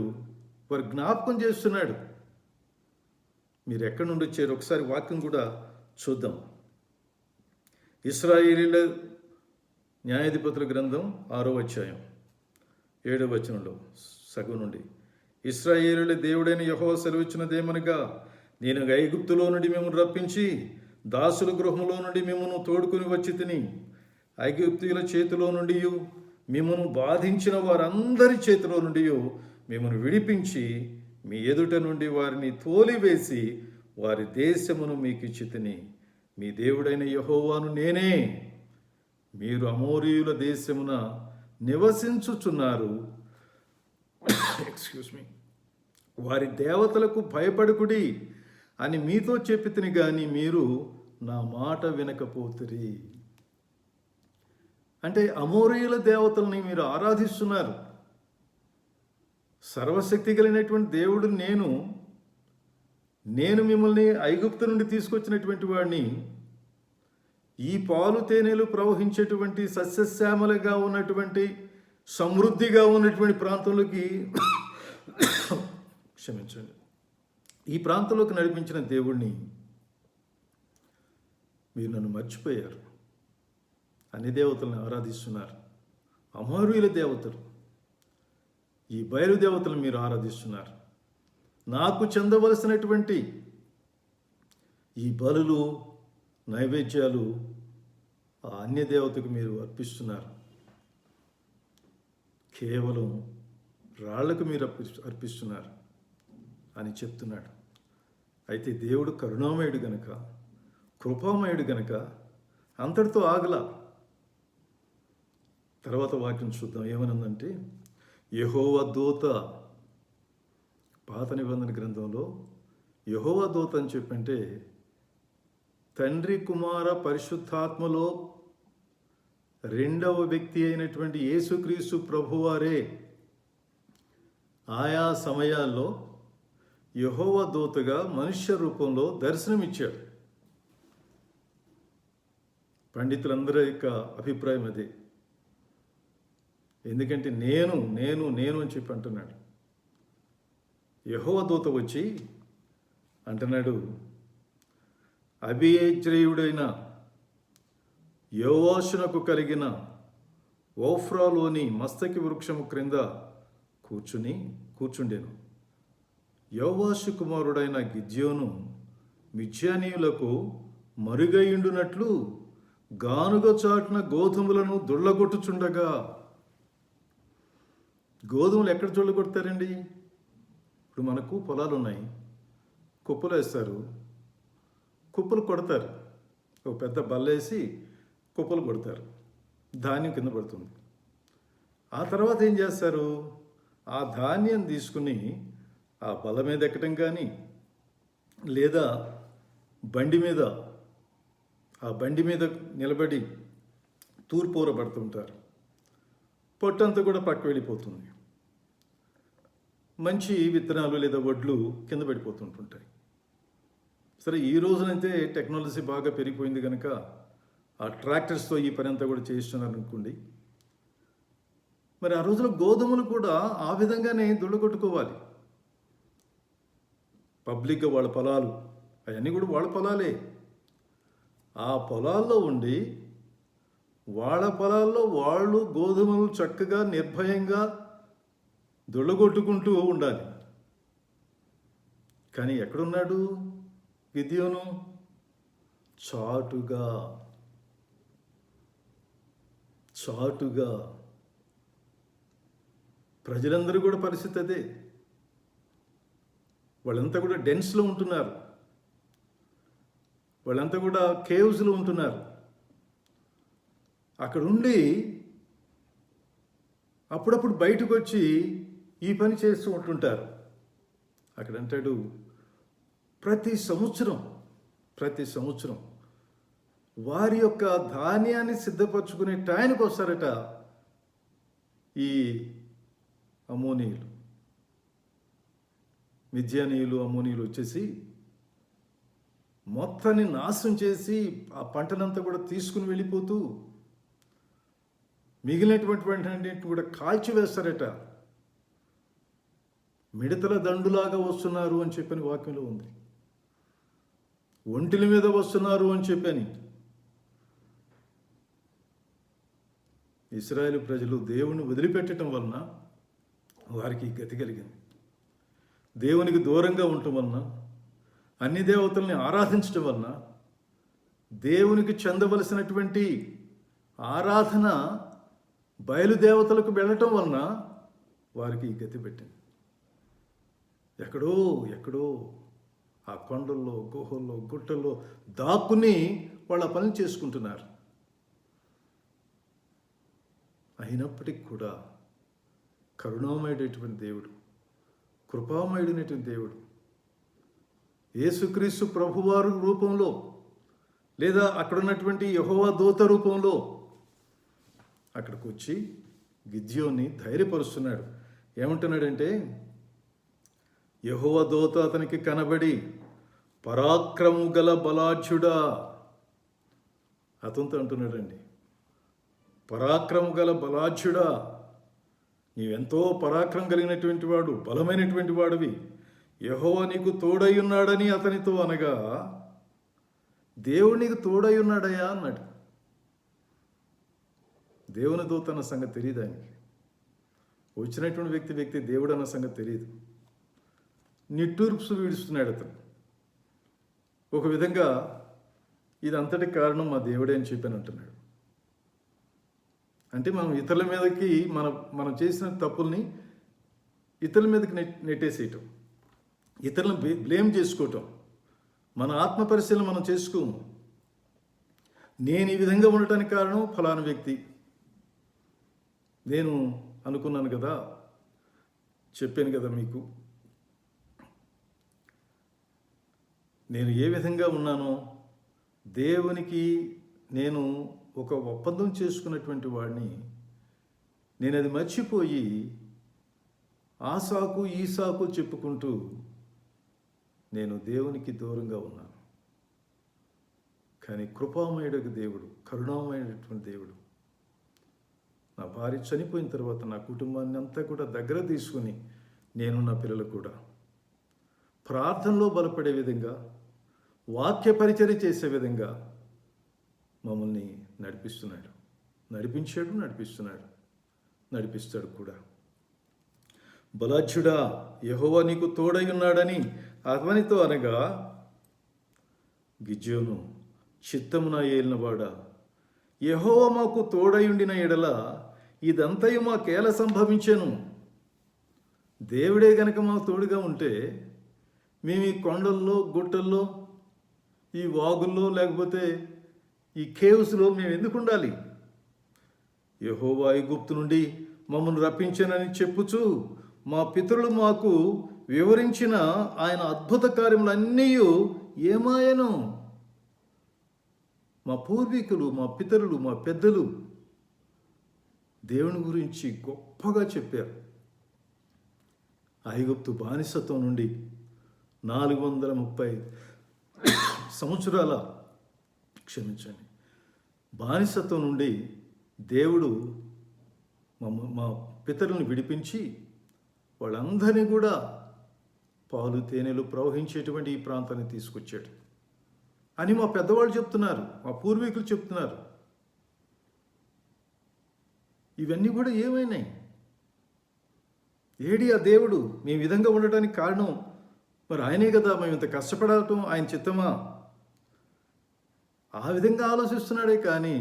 వారు జ్ఞాపకం చేస్తున్నాడు, మీరు ఎక్కడి నుండి వచ్చారు ఒకసారి వాక్యం కూడా చూద్దాం. ఇశ్రాయేలీయుల న్యాయాధిపతుల గ్రంథం 6వ అధ్యాయం 7వ వచనంలో సగం నుండి, ఇశ్రాయేలీయుల దేవుడైన యెహోవా సెలవిచ్చినదేమనగా, నేను ఐగుప్తులో నుండి మిమ్మల్ని రప్పించి దాసుల గృహంలో నుండి మిమ్మల్ని తోడుకుని వచ్చి తిని, ఐగుప్తీయుల చేతిలో నుండి మిమ్మల్ని బాధించిన వారందరి చేతిలో నుండి మిమ్మల్ని విడిపించి మీ ఎదుట నుండి వారిని తోలివేసి వారి దేశమును మీకు ఇచ్చి తిని, మీ దేవుడైన యెహోవాను నేనే. మీరు అమోరీయుల దేశమున నివసించుచున్నారు. వారి దేవతలకు భయపడుకుడి అని మీతో చెప్పి తిని గాని మీరు నా మాట వినకపోతిరి. అంటే అమోరీయుల దేవతల్ని మీరు ఆరాధిస్తున్నారు. సర్వశక్తి కలిగినటువంటి దేవుడు నేను మిమ్మల్ని ఐగుప్తు నుండి తీసుకొచ్చినటువంటి వాడిని, ఈ పాలు తేనెలు ప్రవహించేటువంటి సస్యశ్యామలగా ఉన్నటువంటి సమృద్ధిగా ఉన్నటువంటి ప్రాంతంలోకి క్షమించండి, ఈ ప్రాంతంలోకి నడిపించిన దేవుణ్ణి మీరు నన్ను మర్చిపోయారు. అన్ని దేవతలను ఆరాధిస్తున్నారు. అమోరీయుల దేవతలు, ఈ బయలుదేవతలను మీరు ఆరాధిస్తున్నారు. నాకు చెందవలసినటువంటి ఈ బలులు నైవేద్యాలు ఆ అన్య దేవతకు మీరు అర్పిస్తున్నారు. కేవలం రాళ్లకు మీరు అర్పిస్తున్నారు అని చెప్తున్నాడు. అయితే దేవుడు కరుణామయుడు గనక, కృపామయుడు గనక అంతటితో ఆగలా. తర్వాత వాక్యం చూద్దాం. ఏమనుందంటే, యెహోవా దూత, పాత నిబంధన గ్రంథంలో యెహోవా దూత అని చెప్పంటే తండ్రి కుమార పరిశుద్ధాత్మలో రెండవ వ్యక్తి అయినటువంటి యేసుక్రీస్తు ప్రభువారే ఆయా సమయాల్లో యెహోవా దూతగా మనుష్య రూపంలో దర్శనమిచ్చాడు. పండితులందరి యొక్క అభిప్రాయం అదే. ఎందుకంటే నేను నేను నేను అని చెప్పి అంటున్నాడు. యెహోవా దూత వచ్చి అంటున్నాడు, అబీయజ్రీయుడైన యోవాషునకు కలిగిన ఓఫ్రాలోని మస్తకి వృక్షము క్రింద కూర్చుండెను. యోవాషు కుమారుడైన గిద్యోను మిద్యానీయులకు మరుగయుండునట్లు గానుగ చాటున గోధుమలను దుళ్ళగొట్టుచుండగా. గోధుమలు ఎక్కడ దుళ్ళగొడతారండి? ఇప్పుడు మనకు పొలాలు ఉన్నాయి, కుప్పలు వేస్తారు, కుప్పలు కొడతారు, ఒక పెద్ద బల్లేసి కుప్పలు కొడతారు, ధాన్యం కింద పడుతుంది. ఆ తర్వాత ఏం చేస్తారు? ఆ ధాన్యం తీసుకుని ఆ బల్ల మీద ఎక్కడం కానీ, లేదా ఆ బండి మీద నిలబడి తూర్పూర పడుతుంటారు. పొట్టంతా కూడా పక్క వెళ్ళిపోతుంది. మంచి విత్తనాలు లేదా వడ్లు కింద పడిపోతుంటుంటాయి. సరే, ఈ రోజునైతే టెక్నాలజీ బాగా పెరిగిపోయింది కనుక ఆ ట్రాక్టర్స్తో ఈ పని అంతా కూడా చేస్తున్నారు అనుకోండి. మరి ఆ రోజున గోధుమలు కూడా ఆ విధంగానే దుళ్ళగొట్టుకోవాలి. పబ్లిక్గా వాళ్ళ పొలాలు, అవన్నీ కూడా వాళ్ళ పొలాలే. ఆ పొలాల్లో ఉండి వాళ్ళ పొలాల్లో వాళ్ళు గోధుమలు చక్కగా నిర్భయంగా దుళ్ళగొట్టుకుంటూ ఉండాలి. కానీ ఎక్కడున్నాడు గిద్యోను? చాటుగా. ప్రజలందరూ కూడా పరిస్థితి అదే. వాళ్ళంతా కూడా డెన్స్లో ఉంటున్నారు, వాళ్ళంతా కూడా కేవ్స్లో ఉంటున్నారు. అక్కడ ఉండి అప్పుడప్పుడు బయటకు వచ్చి ఈ పని చేస్తూ ఉంటుంటారు. అక్కడ అంటాడు, ప్రతి సంవత్సరం వారి యొక్క ధాన్యాన్ని సిద్ధపరచుకునే టైంకి వస్తారట ఈ అమ్మోనీయులు, మిద్యానీయులు, అమ్మోనీయులు వచ్చేసి మొత్తాన్ని నాశనం చేసి ఆ పంటనంతా కూడా తీసుకుని వెళ్ళిపోతూ మిగిలినటువంటి వాటిని కూడా కాల్చివేస్తారట. మిడతల దండులాగా వస్తున్నారు అని చెప్పని వాక్యంలో ఉంది. ఒంటిల మీద వస్తున్నారు అని చెప్పని. ఇశ్రాయేలు ప్రజలు దేవుని వదిలిపెట్టడం వలన వారికి గతి కలిగింది. దేవునికి దూరంగా ఉండటం వలన, అన్ని దేవతల్ని ఆరాధించడం వలన, దేవునికి చెందవలసినటువంటి ఆరాధన బయలుదేవతలకు వెళ్ళటం వలన వారికి గతి పెట్టింది. ఎక్కడో ఆ కొండల్లో, గుహల్లో, గుట్టల్లో దాక్కుని వాళ్ళ పనులు చేసుకుంటున్నారు. అయినప్పటికీ కూడా కరుణామయుడైనటువంటి దేవుడు, కృపామయుడైనటువంటి దేవుడు యేసుక్రీస్తు ప్రభువారు రూపంలో, లేదా అక్కడ ఉన్నటువంటి యెహోవా దూత రూపంలో అక్కడికి వచ్చి గిద్యోన్ని ధైర్యపరుస్తున్నాడు. ఏమంటున్నాడంటే, యెహోవా దూత అతనికి కనబడి, పరాక్రము గల బలాఢ్యుడా, అతనితో అంటున్నాడండి, పరాక్రము గల బలాఢ్యుడా, నీవెంతో పరాక్రమం కలిగినటువంటి వాడు, బలమైనటువంటి వాడివి, యెహోవా నీకు తోడై ఉన్నాడని అతనితో అనగా, దేవుడు నీకు తోడై ఉన్నాడయా అన్నాడు. దేవుని దూత అన్న సంగతి తెలియదు ఆయనకి. వచ్చినటువంటి వ్యక్తి దేవుడు అన్న సంగతి తెలియదు. నిట్టూర్పు వీడుస్తున్నాడు అతను. ఒక విధంగా ఇదంతటి కారణం మా దేవుడే అని చెప్పని అంటున్నాడు. అంటే మనం ఇతరుల మీదకి మనం చేసిన తప్పుల్ని ఇతరుల మీదకి నెట్టేసేయటం, ఇతరులను బ్లేమ్ చేసుకోవటం, మన ఆత్మ పరిశీలన మనం చేసుకోము. నేను ఈ విధంగా ఉండటానికి కారణం ఫలానా వ్యక్తి, నేను అనుకున్నాను కదా, చెప్పాను కదా మీకు, నేను ఏ విధంగా ఉన్నానో దేవునికి నేను ఒక ఒప్పందం చేసుకున్నటువంటి వాడిని, నేను అది మర్చిపోయి ఆ సాకు ఈ సాకు చెప్పుకుంటూ నేను దేవునికి దూరంగా ఉన్నాను. కానీ కృపామయుడు దేవుడు, కరుణామయుడైనటువంటి దేవుడు నా భార్య చనిపోయిన తర్వాత నా కుటుంబాన్ని అంతా కూడా దగ్గర తీసుకుని, నేను నా పిల్లలు కూడా ప్రార్థనలో బలపడే విధంగా, వాక్య పరిచర్య చేసే విధంగా మమ్మల్ని నడిపిస్తాడు కూడా. బలాఢ్యుడా, యెహోవా నీకు తోడై ఉన్నాడని అతనితో అనగా, గిద్యోను చిత్తమున ఏలినవాడా, యెహోవా మాకు తోడై ఉండిన ఎడల ఇదంతయు మాకేల సంభవించెను. దేవుడే గనక మాకు తోడుగా ఉంటే మేము ఈ కొండల్లో, గుట్టల్లో, ఈ వాగుల్లో, లేకపోతే ఈ కేవ్స్లో మేము ఎందుకు ఉండాలి? యెహోవా ఐగుప్తు నుండి మమ్మల్ని రప్పించానని చెప్పుచు మా పితరులు మాకు వివరించిన ఆయన అద్భుత కార్యములన్నీ ఏమాయను? మా పూర్వీకులు, మా పితరులు, మా పెద్దలు దేవుని గురించి గొప్పగా చెప్పారు. ఐగుప్తు బానిసత్వం నుండి 430 సంవత్సరాల బానిసత్వం నుండి దేవుడు మా పితరులను విడిపించి వాళ్ళందరినీ కూడా పాలు తేనెలు ప్రవహించేటువంటి ఈ ప్రాంతాన్ని తీసుకొచ్చాడు అని మా పెద్దవాళ్ళు చెప్తున్నారు, మా పూర్వీకులు చెప్తున్నారు. ఇవన్నీ కూడా ఏమైనాయి? ఏడి ఆ దేవుడు? మేము విధంగా ఉండటానికి కారణం మరి ఆయనే కదా. మేము ఇంత కష్టపడటం ఆయన చిత్తమా? ఆ విధంగా ఆలోచిస్తున్నాడే కానీ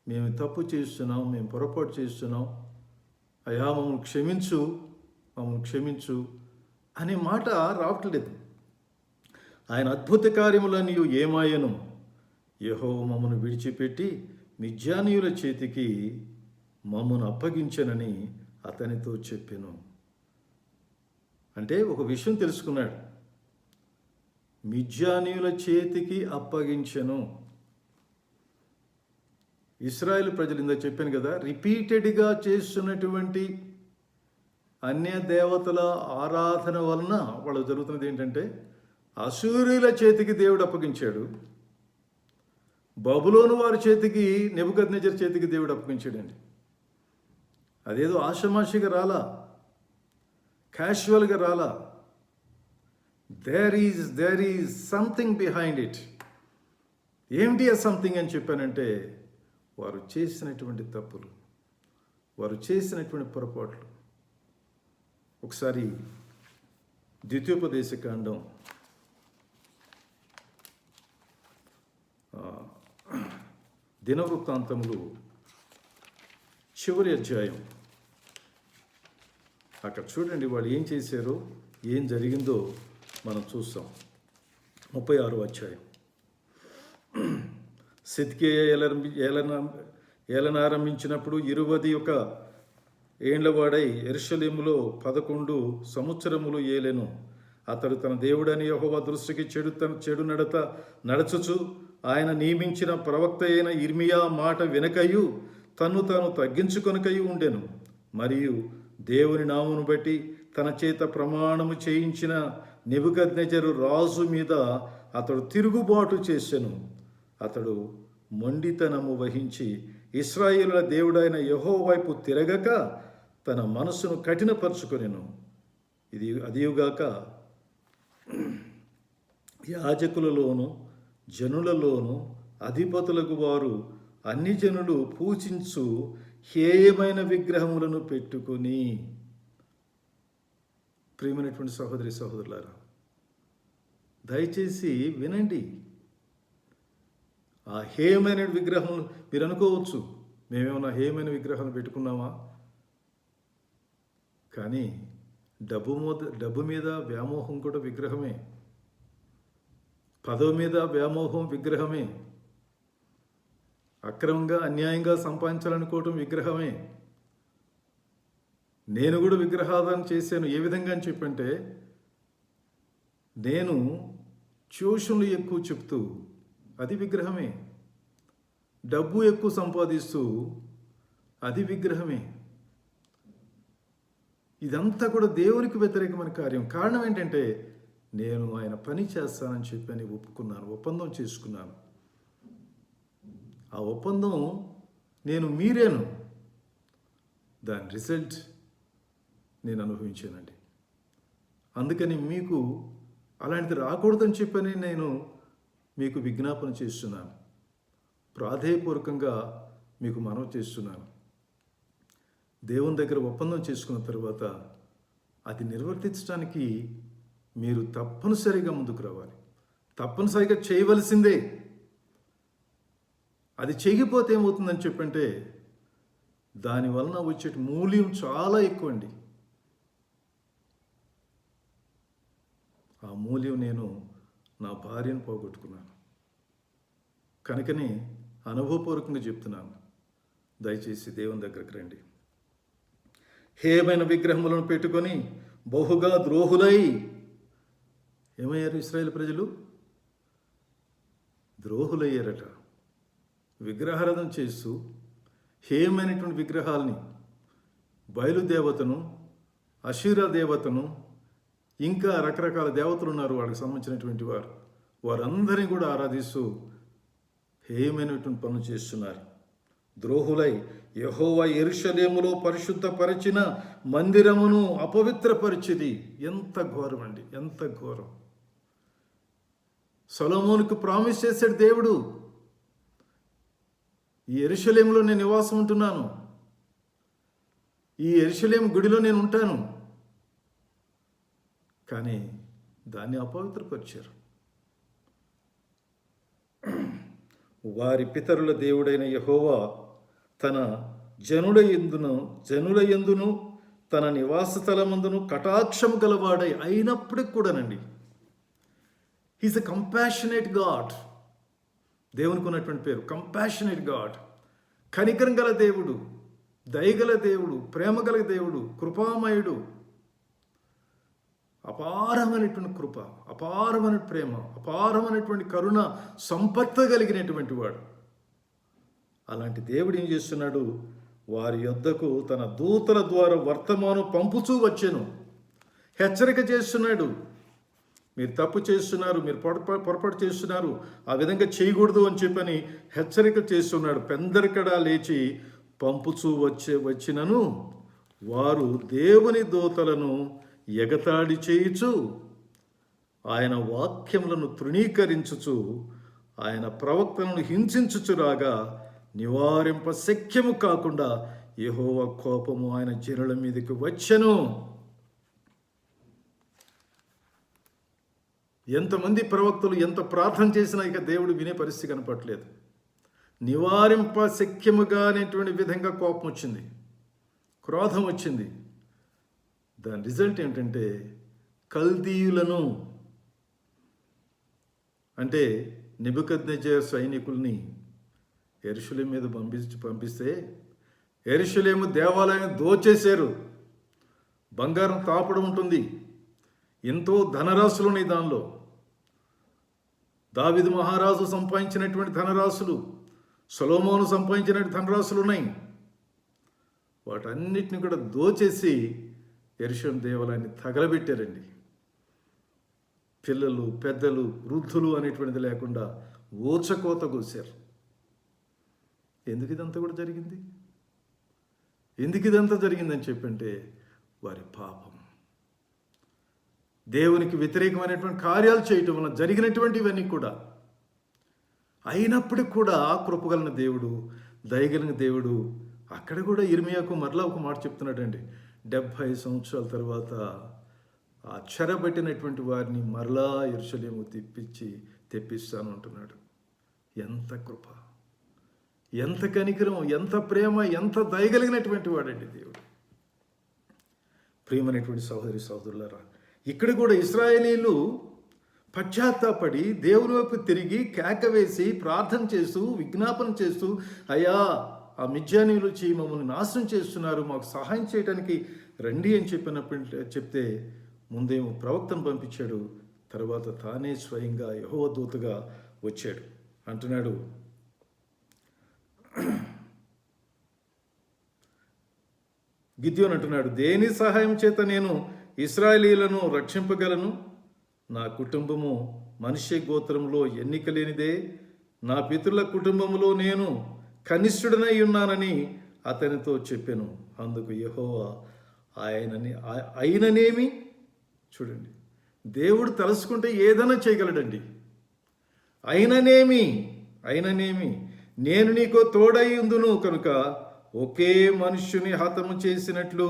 మేము తప్పు చేస్తున్నాం, మేము పొరపాటు చేస్తున్నాం, అయ్యా మమ్మల్ని క్షమించు అనే మాట రావట్లేదు. ఆయన అద్భుత కార్యములన్నీ ఏమాయను? యెహోవా మమ్మను విడిచిపెట్టి మిద్యానీయుల చేతికి మమ్మను అప్పగించనని అతనితో చెప్పెను. అంటే ఒక విషయం తెలుసుకున్నాడు, మిద్యానీయుల చేతికి అప్పగించెను. ఇశ్రాయేలు ప్రజలు ఇందా చెప్పాను కదా, రిపీటెడ్గా చేస్తున్నటువంటి అన్య దేవతల ఆరాధన వలన వాళ్ళు జరుగుతున్నది ఏంటంటే, అశూరీయుల చేతికి దేవుడు అప్పగించాడు, బబులోను వారి చేతికి, నెబుకద్నెజర్ చేతికి దేవుడు అప్పగించాడండి. అదేదో ఆషమాషిగా రాలా, క్యాషువల్గా రాలా. There is something behind it. ఏమిటి ఆ సంథింగ్ అని చెప్పానంటే, వారు చేసినటువంటి తప్పులు, వారు చేసినటువంటి పొరపాట్లు. ఒకసారి ద్వితీయోపదేశకాండం దినవృత్తాంతములు చివరి అధ్యాయం, అక్కడ చూడండి వాళ్ళు ఏం చేశారో, ఏం జరిగిందో మనం చూస్తాం. 36వ అధ్యాయం. సిద్కియా ఏలనారంభించినప్పుడు 21 ఏండ్లవాడై యెరూషలేములో 11 సంవత్సరములు ఏలెను. అతడు తన దేవుడని యెహోవా దృష్టికి చెడు నడచుచు ఆయన నియమించిన ప్రవక్త అయిన ఇర్మియా మాట వెనకయు తన్ను తాను తగ్గించుకొనకయు ఉండెను. మరియు దేవుని నామమును బట్టి తన చేత ప్రమాణము చేయించిన నెబుకద్నెజరు రాజు మీద అతడు తిరుగుబాటు చేసెను. అతడు మొండితనము వహించి ఇశ్రాయేలుల దేవుడైన యెహోవా వైపు తిరగక తన మనసును కఠినపరుచుకొనెను. అదియుగాక యాజకులలోను జనులలోను అధిపతులకు వారు అన్ని జనులు పూజించు హేయమైన విగ్రహములను పెట్టుకుని. ప్రియమైనటువంటి సహోదరి సహోదరులారా, దయచేసి వినండి. ఆ హేయమైన విగ్రహం, మీరు అనుకోవచ్చు మేమేమన్నా హేయమైన విగ్రహాలు పెట్టుకున్నామా? కానీ డబ్బు మీద వ్యామోహం కూడా విగ్రహమే, పదవి మీద వ్యామోహం విగ్రహమే, అక్రమంగా అన్యాయంగా సంపాదించాలనుకోవటం విగ్రహమే. నేను కూడా విగ్రహారాధన చేశాను. ఏ విధంగా అని చెప్పంటే, నేను ట్యూషన్లు ఎక్కువ చెప్తూ అది విగ్రహమే, డబ్బు ఎక్కువ సంపాదిస్తూ అది విగ్రహమే. ఇదంతా కూడా దేవునికి వ్యతిరేకమైన కార్యం. కారణం ఏంటంటే, నేను ఆయన పని చేస్తానని చెప్పని ఒప్పుకున్నాను, ఒప్పందం చేసుకున్నాను. ఆ ఒప్పందం నేను మీరేను, దాని రిజల్ట్ నేను అనుభవించానండి. అందుకని మీకు అలాంటిది రాకూడదని చెప్పని నేను మీకు విజ్ఞాపన చేస్తున్నాను, ప్రాధేయపూర్వకంగా మీకు మనవి చేస్తున్నాను. దేవుని దగ్గర ఒప్పందం చేసుకున్న తర్వాత అది నిర్వర్తించడానికి మీరు తప్పనిసరిగా ముందుకు రావాలి, తప్పనిసరిగా చేయవలసిందే. అది చేయకపోతే ఏమవుతుందని చెప్పంటే, దానివలన వచ్చే మూల్యం చాలా ఎక్కువ అండి. ఆ మూల్యం నేను నా భార్యను పోగొట్టుకున్నాను. కనుకనే అనుభవపూర్వకంగా చెప్తున్నాను, దయచేసి దేవుని దగ్గరికి రండి. హేయమైన విగ్రహములను పెట్టుకొని బహుగా ద్రోహులై ఏమయ్యారు? ఇశ్రాయేలు ప్రజలు ద్రోహులయ్యారట. విగ్రహారాధన చేస్తూ హేయమైనటువంటి విగ్రహాలని, బయలుదేవతను, అషీరా దేవతను, ఇంకా రకరకాల దేవతలు ఉన్నారు వాళ్ళకి సంబంధించినటువంటి వారు, వారందరినీ కూడా ఆరాధిస్తూ హేయమైనటువంటి పనులు చేస్తున్నారు. ద్రోహులై యెహోవా యెరూషలేములో పరిశుద్ధపరిచిన మందిరమును అపవిత్రపరిచిది. ఎంత ఘోరం అండి, ఎంత ఘోరం. సొలొమోనుకు ప్రామిస్ చేశాడు దేవుడు, ఈ యెరూషలేములో నేను నివాసం ఉంటున్నాను, ఈ యెరూషలేము గుడిలో నేను ఉంటాను. కానీ దాన్ని అపవిత్రపరిచారు. వారి పితరుల దేవుడైన యెహోవా తన జనుల యందును తన నివాస స్థలమందును కటాక్షం గలవాడై అయినప్పటికి కూడానండి, హీస్ ఎ కంపాషనేట్ గాడ్. దేవునికి ఉన్నటువంటి పేరు కంపాషనేట్ గాడ్. కనికరం గల దేవుడు, దయగల దేవుడు, ప్రేమగల దేవుడు, కృపామయుడు. అపారమైనటువంటి కృప, అపారమైన ప్రేమ, అపారమైనటువంటి కరుణ సంపత్తి కలిగినటువంటి వాడు. అలాంటి దేవుడు ఏం చేస్తున్నాడు? వారి యొద్దకు తన దూతల ద్వారా వర్తమానం పంపుచూ వచ్చెను. హెచ్చరిక చేస్తున్నాడు. మీరు తప్పు చేస్తున్నారు, మీరు పొరపాటు చేస్తున్నారు, ఆ విధంగా చేయకూడదు అని చెప్పని హెచ్చరిక చేస్తున్నాడు. పెందరికడా లేచి పంపుచూ వచ్చినను వారు దేవుని దూతలను ఎగతాళి చేయుచు ఆయన వాక్యములను తృణీకరించుచు ఆయన ప్రవక్తలను హింసించుచురాగా నివారింప శక్యము కాకుండా యెహోవా కోపము ఆయన జనుల మీదకి వచ్చెను. ఎంతమంది ప్రవక్తలు ఎంత ప్రార్థన చేసినా ఇక దేవుడు వినే పరిస్థితి కనపట్లేదు. నివారింప శక్యముగా అనేటువంటి విధంగా కోపం వచ్చింది, క్రోధం వచ్చింది. దాని రిజల్ట్ ఏంటంటే కల్దీయులను, అంటే నెబుకద్నెజర్ సైనికుల్ని యెరూషలేము మీద పంపిస్తే యెరూషలేము దేవాలయాన్ని దోచేశారు. బంగారం తాపడం ఉంటుంది, ఎంతో ధనరాశులు ఉన్నాయి దానిలో. దావీదు మహారాజు సంపాదించినటువంటి ధనరాశులు, సొలొమోను సంపాదించినటువంటి ధనరాశులు ఉన్నాయి. వాటన్నిటిని కూడా దోచేసి యెరూషలేము దేవాలయాన్ని తగలబెట్టారండి. పిల్లలు, పెద్దలు, వృద్ధులు అనేటువంటిది లేకుండా ఊచకోత కోసారు. ఎందుకు ఇదంతా కూడా జరిగింది? ఎందుకు ఇదంతా జరిగిందని చెప్పంటే వారి పాపం, దేవునికి వ్యతిరేకమైనటువంటి కార్యాలు చేయటం వలన జరిగినటువంటివన్నీ కూడా. అయినప్పటికీ కూడా కృపగలిగిన దేవుడు, దయగలిగిన దేవుడు అక్కడ కూడా ఇర్మియాకు మరలా ఒక మాట చెప్తున్నాడండి. 70 సంవత్సరాల తర్వాత ఆ చెరబట్టినటువంటి వారిని మరలా యెరూషలేము తెప్పిస్తాను అంటున్నాడు. ఎంత కృప, ఎంత కనికరం, ఎంత ప్రేమ, ఎంత దయగలిగినటువంటి వాడండి దేవుడు. ప్రియమైనటువంటి సహోదరి సహోదరులారా, ఇక్కడ కూడా ఇశ్రాయేలీలు పశ్చాత్తాపడి దేవుని వైపు తిరిగి కేక వేసి ప్రార్థన చేస్తూ విజ్ఞాపన చేస్తూ, అయ్యా ఆ మిద్యానీయులు వచ్చి మమ్మల్ని నాశనం చేస్తున్నారు, మాకు సహాయం చేయడానికి రండి అని చెప్తే ముందేమో ప్రవక్తను పంపించాడు, తర్వాత తానే స్వయంగా యెహోవా దూతగా వచ్చాడు. అంటున్నాడు, గిద్యోను అంటున్నాడు, దేని సహాయం చేత నేను ఇశ్రాయేలీయులను రక్షింపగలను? నా కుటుంబము మనిషి గోత్రంలో ఎన్నిక లేనిదే, నా పితరుల కుటుంబములో నేను కనిష్ఠుడనై ఉన్నానని అతనితో చెప్పాను. అందుకు యెహోవా అయిననేమి, చూడండి, దేవుడు తలుసుకుంటే ఏదైనా చేయగలడండి. అయిననేమి నేను నీకు తోడై ఉందును కనుక ఒకే మనుష్యుని హతము చేసినట్లు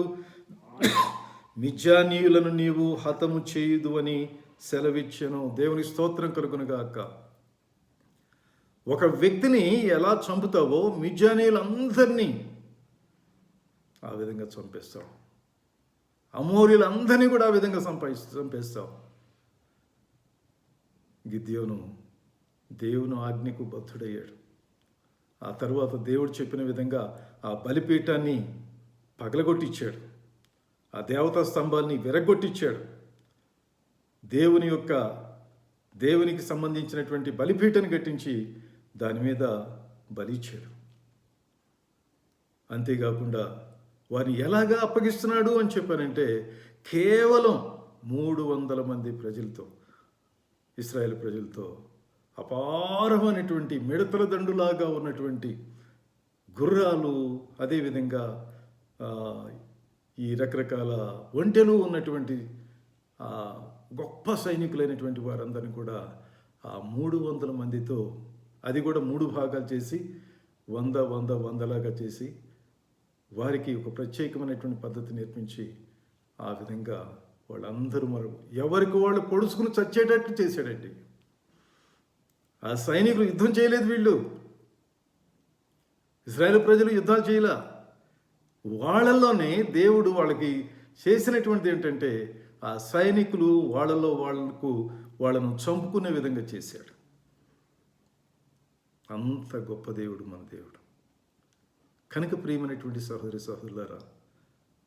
మిద్యానీయులను నీవు హతము చేయుదు అని సెలవిచ్చెను. దేవుని స్తోత్రం కలుగునుగాక. ఒక వ్యక్తిని ఎలా చంపుతావో మిద్యానీయులందరినీ ఆ విధంగా చంపేస్తావు. అమోరీలందరినీ కూడా ఆ విధంగా చంపేస్తావు. గిద్యోను దేవుని ఆజ్ఞకు బద్ధుడయ్యాడు. ఆ తర్వాత దేవుడు చెప్పిన విధంగా ఆ బలిపీఠాన్ని పగలగొట్టించాడు, ఆ దేవతా స్తంభాన్ని విరగొట్టించాడు. దేవునికి సంబంధించినటువంటి బలిపీఠాన్ని కట్టించి దాని మీద బలిచ్చాడు. అంతేకాకుండా వారిని ఎలాగా అప్పగిస్తున్నాడు అని చెప్పానంటే కేవలం 300 మంది ప్రజలతో, ఇశ్రాయేల్ ప్రజలతో అపారమైనటువంటి మిడతల దండులాగా ఉన్నటువంటి గుర్రాలు, అదేవిధంగా ఈ రకరకాల ఒంటెలు ఉన్నటువంటి గొప్ప సైనికులైనటువంటి వారందరినీ కూడా ఆ 300 మందితో, అది కూడా 3 భాగాలు చేసి 100 చేసి వారికి ఒక ప్రత్యేకమైనటువంటి పద్ధతి నేర్పించి ఆ విధంగా వాళ్ళందరూ ఎవరికి వాళ్ళు పొడుచుకుని చచ్చేటట్టు చేశాడండి. ఆ సైనికులు యుద్ధం చేయలేదు, వీళ్ళు ఇశ్రాయేలు ప్రజలు యుద్ధాలు చేయలా. వాళ్ళల్లోనే దేవుడు వాళ్ళకి చేసినటువంటిది ఏంటంటే ఆ సైనికులు వాళ్ళను చంపుకునే విధంగా చేశాడు. అంత గొప్ప దేవుడు మన దేవుడు. కనుక ప్రియమైనటువంటి సహోదరి సహోదరులారా,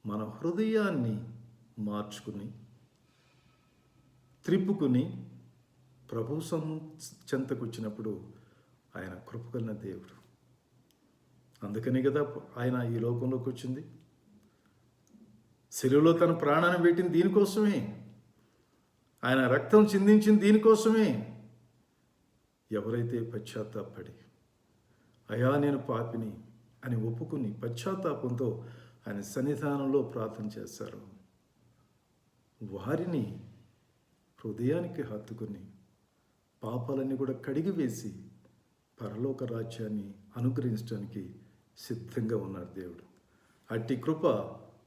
మన హృదయాన్ని మార్చుకుని త్రిప్పుకుని ప్రభు చెంతకు వచ్చినప్పుడు ఆయన కృపగలిగిన దేవుడు. అందుకని కదా ఆయన ఈ లోకంలోకి వచ్చింది. శరీరంలో తన ప్రాణాన్ని పెట్టింది దీనికోసమే. ఆయన రక్తం చిందించింది దీనికోసమే. ఎవరైతే పశ్చాత్తాపడి అయా నేను పాపిని అని ఒప్పుకుని పశ్చాత్తాపంతో ఆయన సన్నిధానంలో ప్రార్థన చేశారు, వారిని హృదయానికి హత్తుకుని పాపాలన్నీ కూడా కడిగివేసి పరలోక రాజ్యాన్ని అనుగ్రహించడానికి సిద్ధంగా ఉన్నారు దేవుడు. అట్టి కృప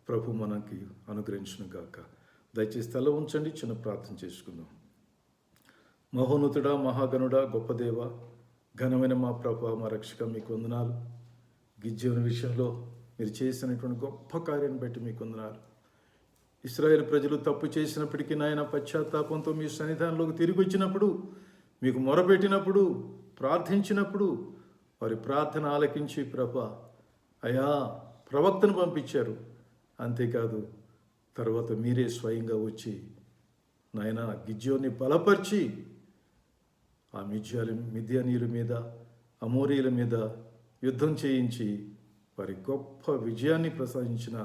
ప్రభు మనకి అనుగ్రహించును గాక. దయచేసి తల ఉంచండి, చిన్న ప్రార్థన చేసుకుందాం. మహోన్నతుడా, మహాగణుడా, గొప్ప దేవ, ఘనమైన మా ప్రభు, మా రక్షక, మీకు వందనాలు. గిద్యోను విషయంలో మీరు చేసినటువంటి గొప్ప కార్యాన్ని బట్టి మీకు వందనాలు. ఇశ్రాయేలు ప్రజలు తప్పు చేసినప్పటికీ నాయన పశ్చాత్తాపంతో మీ సన్నిధానంలోకి తిరిగి వచ్చినప్పుడు, మీకు మొరపెట్టినప్పుడు, ప్రార్థించినప్పుడు వారి ప్రార్థన ఆలకించి ప్రభా అయా ప్రవక్తను పంపించారు. అంతేకాదు తర్వాత మీరే స్వయంగా వచ్చి నాయన గిద్యోన్ని బలపరిచి ఆ మిద్యానీయుల మీద, అమోరీయుల మీద యుద్ధం చేయించి వారి గొప్ప విజయాన్ని ప్రసాదించిన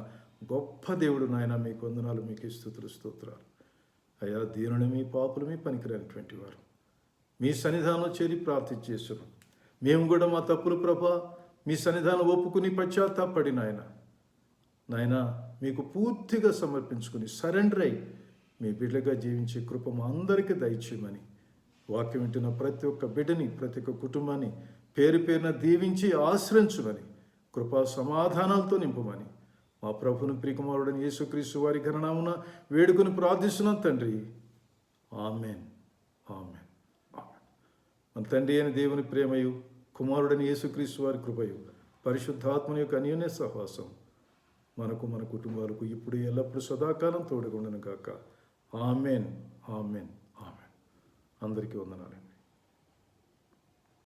గొప్ప దేవుడు నాయన, మీకు వందనాలు, మీకు స్తుతులు స్తోత్రాలు. అయా దీనుని పాపులమి పనికిరానటువంటి వారు మీ సన్నిధానంలో చేరి ప్రార్థించేస్తున్నాం. మేము కూడా మా తప్పులు ప్రభా మీ సన్నిధానం ఒప్పుకుని పశ్చాత్తాపడి నాయన మీకు పూర్తిగా సమర్పించుకుని సరెండర్ అయి మీ బిడ్డగా జీవించే కృప మా అందరికీ దయచేయమని, వాక్యం వింటున్న ప్రతి ఒక్క బిడ్డని, ప్రతి ఒక్క కుటుంబాన్ని పేరు పేరున దీవించి ఆశ్రయించుమని, కృపా సమాధానాలతో నింపమని మా ప్రభుని ప్రియకుమారుడని యేసుక్రీస్తు వారి ఘననామున వేడుకొని ప్రార్థిస్తున్నాం తండ్రి. Amen, amen, amen. మన తండ్రి అయిన దేవుని ప్రేమయు, కుమారుడని యేసుక్రీస్తు వారి కృపయు, పరిశుద్ధాత్మని యొక్క అన్యోన్య సహవాసం మనకు, మన కుటుంబాలకు ఇప్పుడు ఎల్లప్పుడూ సదాకాలం తోడుగుండును గాక. Amen, amen, amen. అందరికీ వందనాలు.